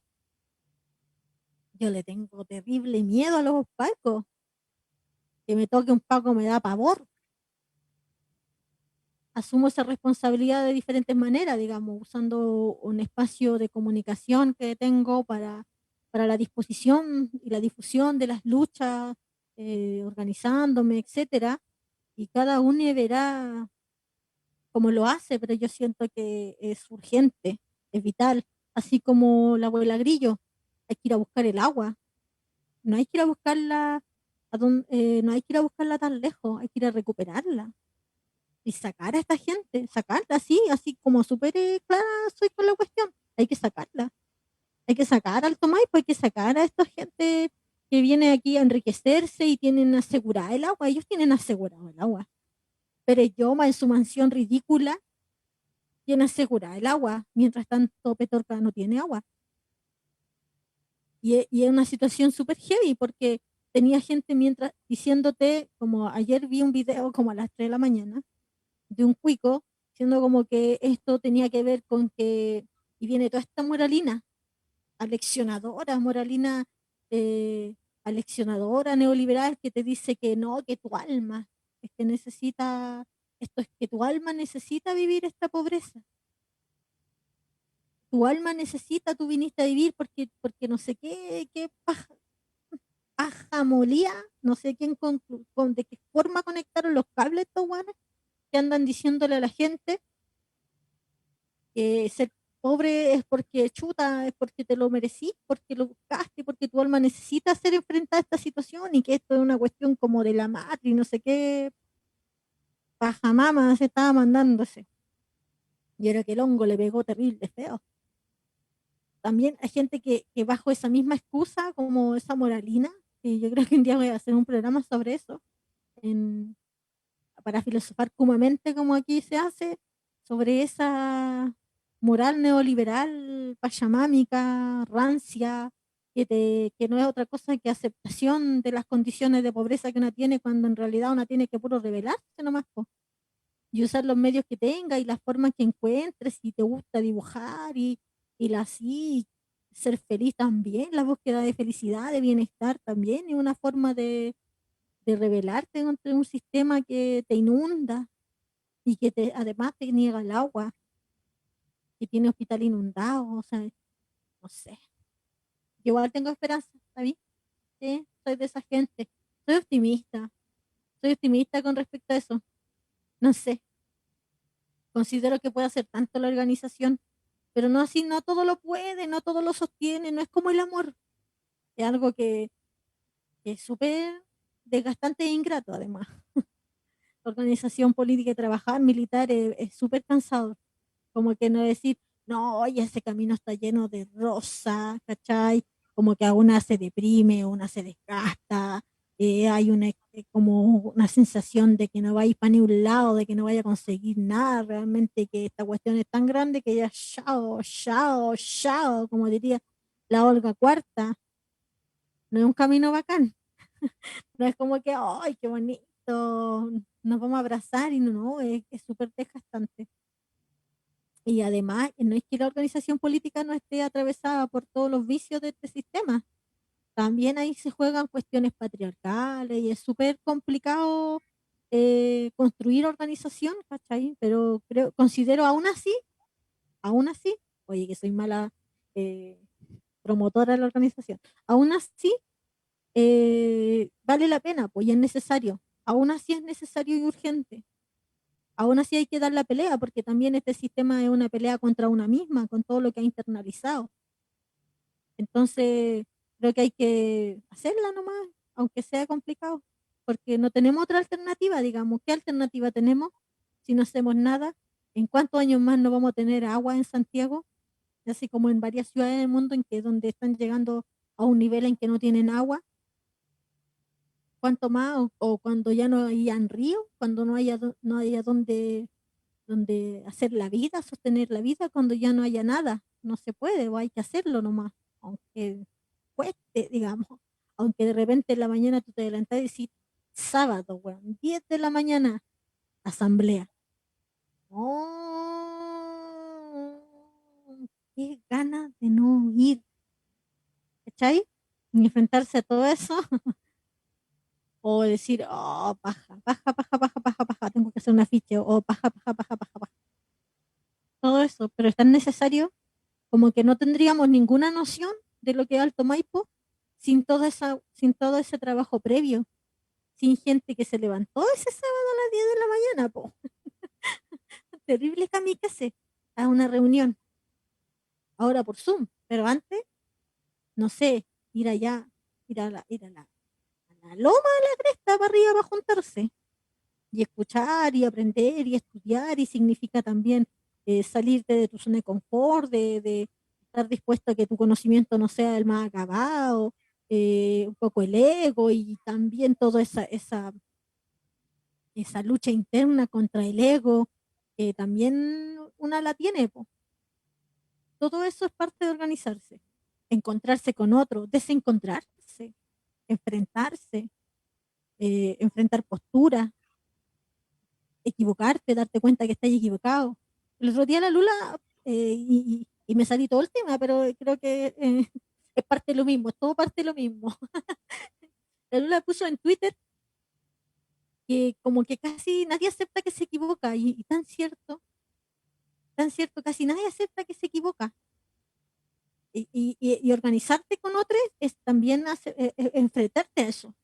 Yo le tengo terrible miedo a los Pacos. Que me toque un Paco me da pavor. Asumo esa responsabilidad de diferentes maneras, digamos, usando un espacio de comunicación que tengo para la disposición y la difusión de las luchas, organizándome, etcétera, y cada uno verá cómo lo hace, pero yo siento que es urgente, es vital, así como la abuela Grillo, hay que ir a buscar el agua, no hay que ir a buscarla no hay que ir a buscarla tan lejos, hay que ir a recuperarla y sacar a esta gente, sacarla así como súper clara soy con la cuestión. Hay que sacarla, hay que sacar al Tomás, pues hay que sacar a esta gente que viene aquí a enriquecerse y tienen asegurado el agua, ellos tienen asegurado el agua. Pero Yoma en su mansión ridícula tiene asegurado el agua, mientras tanto Petorca no tiene agua. Y es una situación súper heavy porque tenía gente mientras diciéndote, como ayer vi un video como a las 3 de la mañana, de un cuico, siendo como que esto tenía que ver con que, y viene toda esta moralina, moralina, eh, aleccionadora, neoliberal, que te dice que no, que tu alma, es que necesita, esto es que tu alma necesita vivir esta pobreza. Tu alma necesita, tú viniste a vivir porque no sé qué paja molía, no sé quién de qué forma conectaron los cables estos guanes que andan diciéndole a la gente que ser pobre es porque chuta, es porque te lo merecís, porque lo buscaste, porque tu alma necesita ser enfrentada a esta situación y que esto es una cuestión como de la madre y no sé qué pajamama se estaba mandándose. Y era que el hongo le pegó terrible, feo. También hay gente que bajo esa misma excusa, como esa moralina, que yo creo que un día voy a hacer un programa sobre eso, en, para filosofar cumamente como aquí se hace, sobre esa moral neoliberal, pachamámica, rancia, que no es otra cosa que aceptación de las condiciones de pobreza que una tiene cuando en realidad una tiene que puro rebelarse nomás, po, y usar los medios que tenga y las formas que encuentres, si te gusta dibujar y así, ser feliz también, la búsqueda de felicidad, de bienestar también, es una forma de rebelarte contra un sistema que te inunda y que además te niega el agua, que tiene hospital inundado, o sea, no sé. Yo igual tengo esperanza, ¿sabes? Sí, soy de esa gente. Soy optimista con respecto a eso. No sé, considero que puede hacer tanto la organización, pero no así, no todo lo puede, no todo lo sostiene, no es como el amor. Es algo que es súper desgastante e ingrato, además. La organización política y trabajar militar es súper cansado. Como que no decir, no, oye, ese camino está lleno de rosa, ¿cachai? Como que a una se deprime, una se desgasta, hay como una sensación de que no va a ir para ni un lado, de que no vaya a conseguir nada, realmente que esta cuestión es tan grande que ya chao, chao, chao, como diría la Olga Cuarta, no es un camino bacán, no es como que, ay, qué bonito, nos vamos a abrazar y no, es súper desgastante. Y además, no es que la organización política no esté atravesada por todos los vicios de este sistema. También ahí se juegan cuestiones patriarcales y es súper complicado construir organización, ¿cachai? Pero considero aún así, oye, que soy mala eh, promotora de la organización, aún así vale la pena, pues y es necesario. Aún así es necesario y urgente. Aún así hay que dar la pelea, porque también este sistema es una pelea contra una misma, con todo lo que ha internalizado. Entonces, creo que hay que hacerla nomás, aunque sea complicado, porque no tenemos otra alternativa, digamos. ¿Qué alternativa tenemos si no hacemos nada? ¿En cuántos años más no vamos a tener agua en Santiago? Así como en varias ciudades del mundo en que donde están llegando a un nivel en que no tienen agua. ¿Cuánto más? O cuando ya no hayan río, cuando no haya donde hacer la vida, sostener la vida, cuando ya no haya nada. No se puede, o hay que hacerlo nomás, aunque cueste, digamos. Aunque de repente en la mañana tú te adelantas y decís, sábado, weón, 10 de la mañana, asamblea. Oh, qué ganas de no ir, ¿cachai? Ni enfrentarse a todo eso, o decir, oh, paja, paja, paja, paja, paja, paja, tengo que hacer un afiche, o paja, paja, paja, paja, paja. Todo eso, pero es tan necesario como que no tendríamos ninguna noción de lo que es Alto Maipo sin todo ese trabajo previo, sin gente que se levantó ese sábado a las 10 de la mañana, po. Terrible kamikaze a una reunión, ahora por Zoom, pero antes, no sé, ir allá, a la loma de la cresta para arriba para juntarse y escuchar y aprender y estudiar y significa también salirte de tu zona de confort, de estar dispuesto a que tu conocimiento no sea el más acabado, un poco el ego y también toda esa lucha interna contra el ego, que también una la tiene, po. Todo eso es parte de organizarse, encontrarse con otro, desencontrarse, enfrentarse, enfrentar posturas, equivocarte, darte cuenta que estás equivocado. El otro día la Lula, y me salí todo el tema, pero creo que es parte de lo mismo, es todo parte de lo mismo. La Lula puso en Twitter que como que casi nadie acepta que se equivoca, y tan cierto, casi nadie acepta que se equivoca. Y organizarte con otros es también enfrentarte a eso,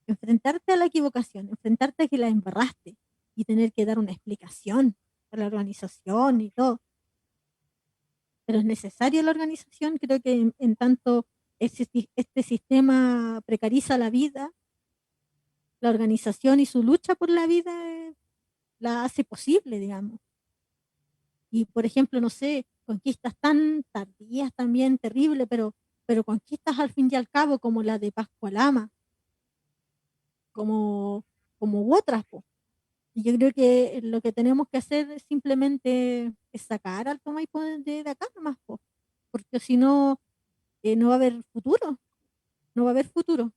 enfrentarte a la equivocación, enfrentarte a que la embarraste y tener que dar una explicación a la organización y todo. Pero es necesaria la organización, creo que en tanto este sistema precariza la vida, la organización y su lucha por la vida la hace posible, digamos. Y por ejemplo, no sé, conquistas tan tardías también, terrible, pero conquistas al fin y al cabo como la de Pascualama, como, como otras, po. Y yo creo que lo que tenemos que hacer es simplemente es sacar al Maipo de acá nomás, po, porque si no, no va a haber futuro, no va a haber futuro.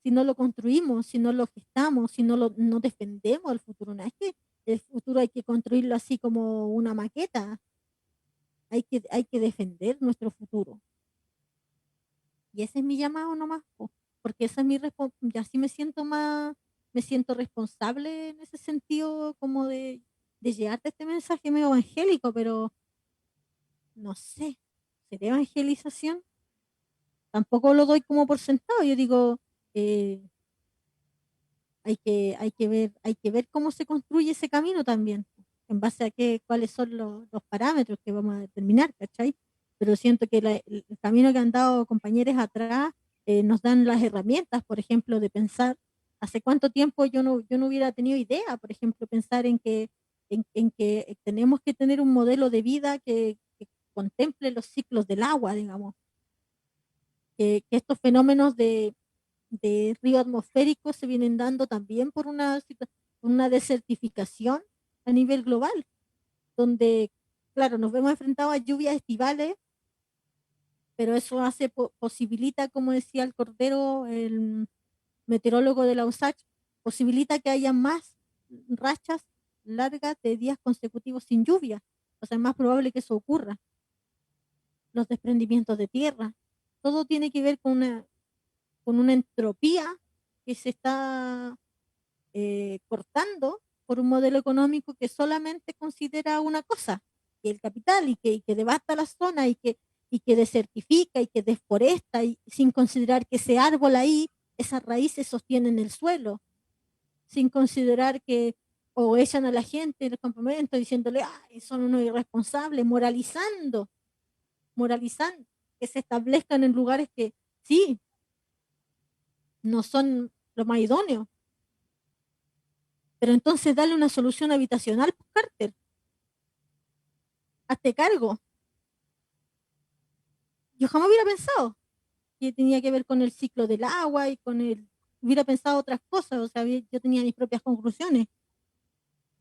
Si no lo construimos, si no lo gestamos, si no defendemos el futuro. No es que el futuro hay que construirlo así como una maqueta, hay que defender nuestro futuro. Y ese es mi llamado nomás, po, porque esa es mi responsabilidad. Ya sí me siento responsable en ese sentido como de llevarte este mensaje medio evangélico, pero no sé, ¿será evangelización? Tampoco lo doy como por sentado. Yo digo, eh, hay que ver cómo se construye ese camino también, en base a cuáles son los parámetros que vamos a determinar, ¿cachai? Pero siento que el camino que han dado compañeros atrás nos dan las herramientas, por ejemplo, de pensar hace cuánto tiempo yo no hubiera tenido idea, por ejemplo, pensar en que tenemos que tener un modelo de vida que contemple los ciclos del agua, digamos, que estos fenómenos de río atmosférico se vienen dando también por una desertificación a nivel global, donde, claro, nos vemos enfrentados a lluvias estivales, pero eso posibilita, como decía el Cordero, el meteorólogo de la USACH, posibilita que haya más rachas largas de días consecutivos sin lluvia. O sea, es más probable que eso ocurra. Los desprendimientos de tierra, todo tiene que ver con una entropía que se está cortando por un modelo económico que solamente considera una cosa, que el capital, y que devasta la zona y que desertifica y que deforesta, y sin considerar que ese árbol ahí, esas raíces sostienen el suelo, sin considerar que o echan a la gente en el campamento diciéndole, ay, son unos irresponsables, moralizando, que se establezcan en lugares que sí, no son lo más idóneo. Pero entonces dale una solución habitacional, pues, Carter, hazte cargo. Yo jamás hubiera pensado que tenía que ver con el ciclo del agua y con el... Hubiera pensado otras cosas, o sea, yo tenía mis propias conclusiones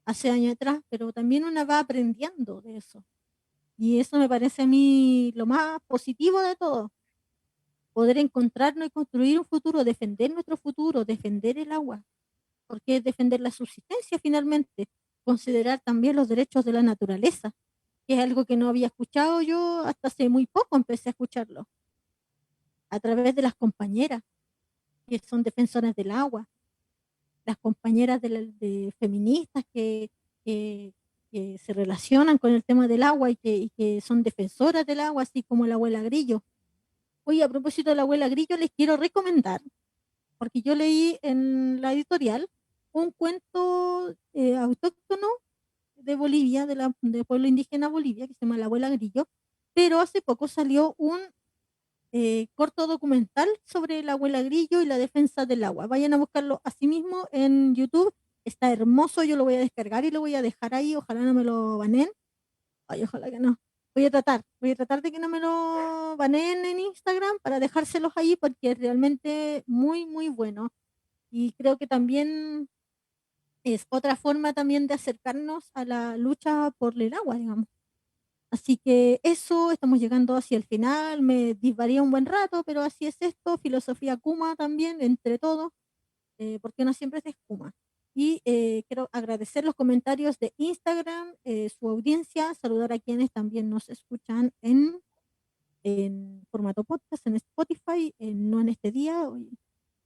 hace años atrás, pero también una va aprendiendo de eso. Y eso me parece a mí lo más positivo de todo, poder encontrarnos y construir un futuro, defender nuestro futuro, defender el agua, porque es defender la subsistencia finalmente, considerar también los derechos de la naturaleza, que es algo que no había escuchado yo hasta hace muy poco, empecé a escucharlo, a través de las compañeras que son defensoras del agua, las compañeras de feministas que, que se relacionan con el tema del agua y que son defensoras del agua, así como la abuela Grillo. Oye, a propósito de la abuela Grillo, les quiero recomendar, porque yo leí en la editorial un cuento autóctono de Bolivia, del pueblo indígena Bolivia, que se llama La abuela Grillo, pero hace poco salió un corto documental sobre la abuela Grillo y la defensa del agua. Vayan a buscarlo así mismo en YouTube. Está hermoso, yo lo voy a descargar y lo voy a dejar ahí. Ojalá no me lo banen. Ay, ojalá que no. Voy a tratar de que no me lo banen en Instagram para dejárselos ahí porque es realmente muy, muy bueno. Y creo que también es otra forma también de acercarnos a la lucha por el agua, digamos. Así que eso, estamos llegando hacia el final, me disvaría un buen rato, pero así es esto, filosofía Kuma también, entre todos, porque no siempre se espuma. Y quiero agradecer los comentarios de Instagram, su audiencia, saludar a quienes también nos escuchan en formato podcast, en Spotify, no en este día, hoy,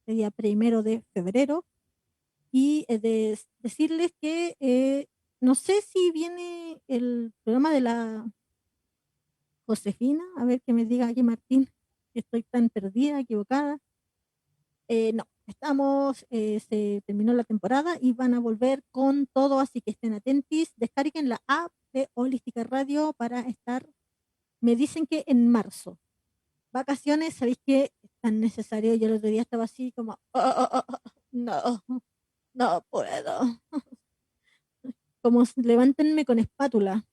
este día 1 de febrero, y decirles que no sé si viene el programa de la Josefina, a ver que me diga aquí Martín, que estoy tan perdida, equivocada. No, se terminó la temporada y van a volver con todo, así que estén atentos, descarguen la app de Holística Radio para estar, me dicen que en marzo. Vacaciones, ¿sabéis qué? Es tan necesario, yo el otro día estaba así como, no, no puedo. Como levántenme con espátula.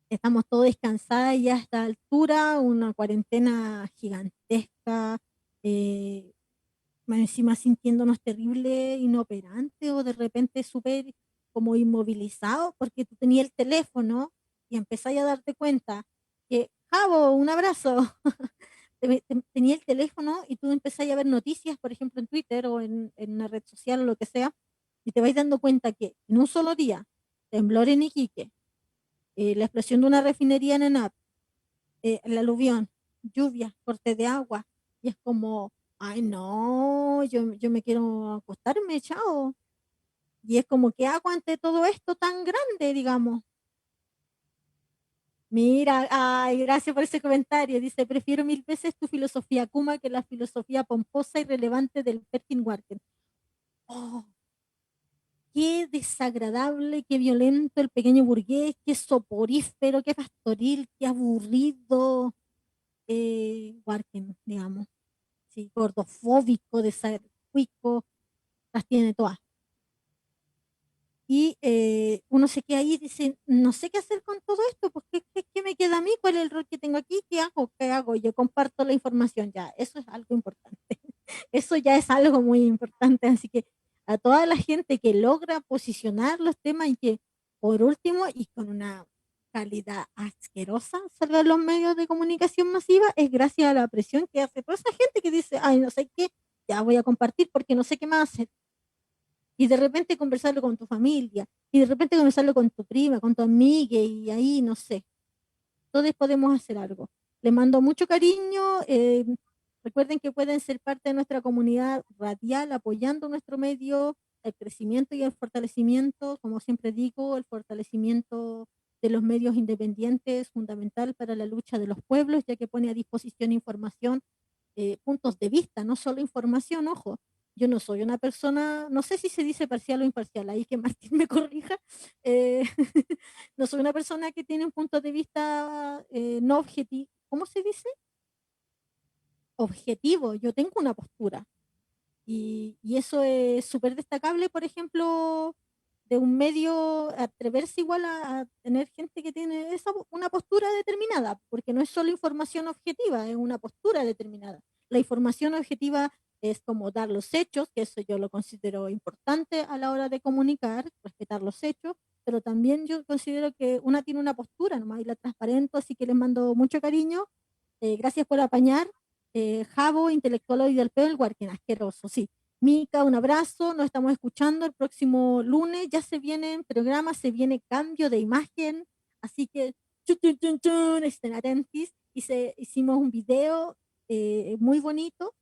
Estamos todos descansadas ya a esta altura, una cuarentena gigantesca, eh, más encima sintiéndonos terrible, inoperante o de repente súper como inmovilizados porque tú tenías el teléfono y empezáis a darte cuenta que, Javo, un abrazo, tenía el teléfono y tú empezáis a ver noticias, por ejemplo, en Twitter o en una red social o lo que sea, y te vais dando cuenta que en un solo día, temblor en Iquique, la explosión de una refinería en ENAP, el aluvión, lluvia, corte de agua, y es como, ay no, yo me quiero acostarme, chao. Y es como, ¿qué hago ante todo esto tan grande, digamos? Mira, ay, gracias por ese comentario. Dice, prefiero mil veces tu filosofía Kuma que la filosofía pomposa y relevante del Perkin Warken. Oh, qué desagradable, qué violento el pequeño burgués, qué soporífero, qué pastoril, qué aburrido Warken, digamos. Sí, gordofóbico, desacuico, las tiene todas. Y uno se queda ahí y dice, no sé qué hacer con todo esto, pues ¿qué me queda a mí? ¿Cuál es el rol que tengo aquí? ¿Qué hago? ¿Qué hago? Yo comparto la información ya, eso es algo importante. Eso ya es algo muy importante, así que a toda la gente que logra posicionar los temas y que, por último, y con una calidad asquerosa, salga en los medios de comunicación masiva, es gracias a la presión que hace toda esa gente que dice, ay, no sé qué, ya voy a compartir porque no sé qué más hacer. Y de repente conversarlo con tu familia, y de repente conversarlo con tu prima, con tu amiga, y ahí, no sé, todos podemos hacer algo. Les mando mucho cariño. Recuerden que pueden ser parte de nuestra comunidad radial apoyando nuestro medio, el crecimiento y el fortalecimiento. Como siempre digo, el fortalecimiento de los medios independientes es fundamental para la lucha de los pueblos, ya que pone a disposición información, puntos de vista, no solo información, ojo. Yo no soy una persona, no sé si se dice parcial o imparcial, ahí que Martín me corrija. eh, no soy una persona que tiene un punto de vista no objetivo. ¿Cómo se dice? Objetivo. Yo tengo una postura. Y eso es súper destacable, por ejemplo, de un medio, atreverse igual a tener gente que tiene una postura determinada, porque no es solo información objetiva, es una postura determinada. La información objetiva es como dar los hechos, que eso yo lo considero importante a la hora de comunicar, respetar los hechos, pero también yo considero que una tiene una postura nomás y la transparento, así que les mando mucho cariño. Gracias por apañar. Javo, intelectual y del pelo, el guarquín asqueroso, sí. Mica, un abrazo, nos estamos escuchando el próximo lunes, ya se vienen programas, se viene cambio de imagen, así que chun, chun, chun, chun, estén atentos. Hicimos un video muy bonito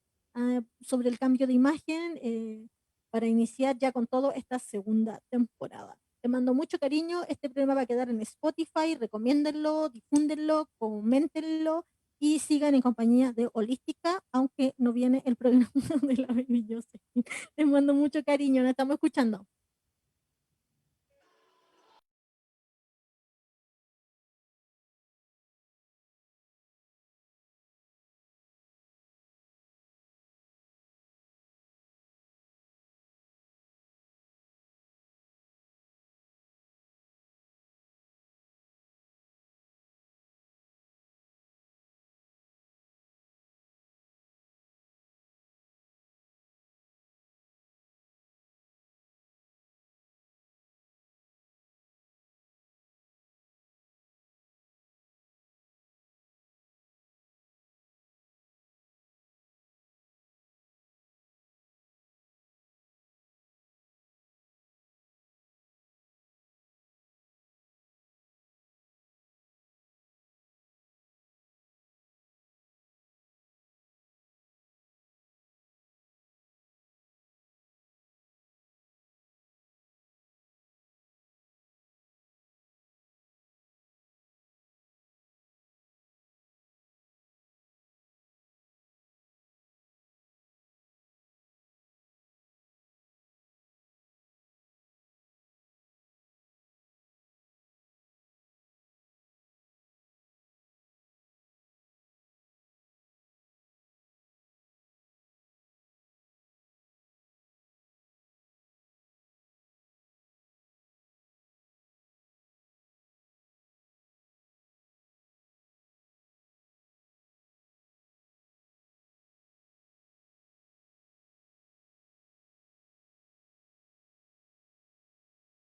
sobre el cambio de imagen para iniciar ya con todo esta segunda temporada. Te mando mucho cariño, este programa va a quedar en Spotify, recomiéndenlo, difúndenlo, coméntenlo y sigan en compañía de Holística, aunque no viene el programa de la Baby Josephine. Les mando mucho cariño, nos estamos escuchando.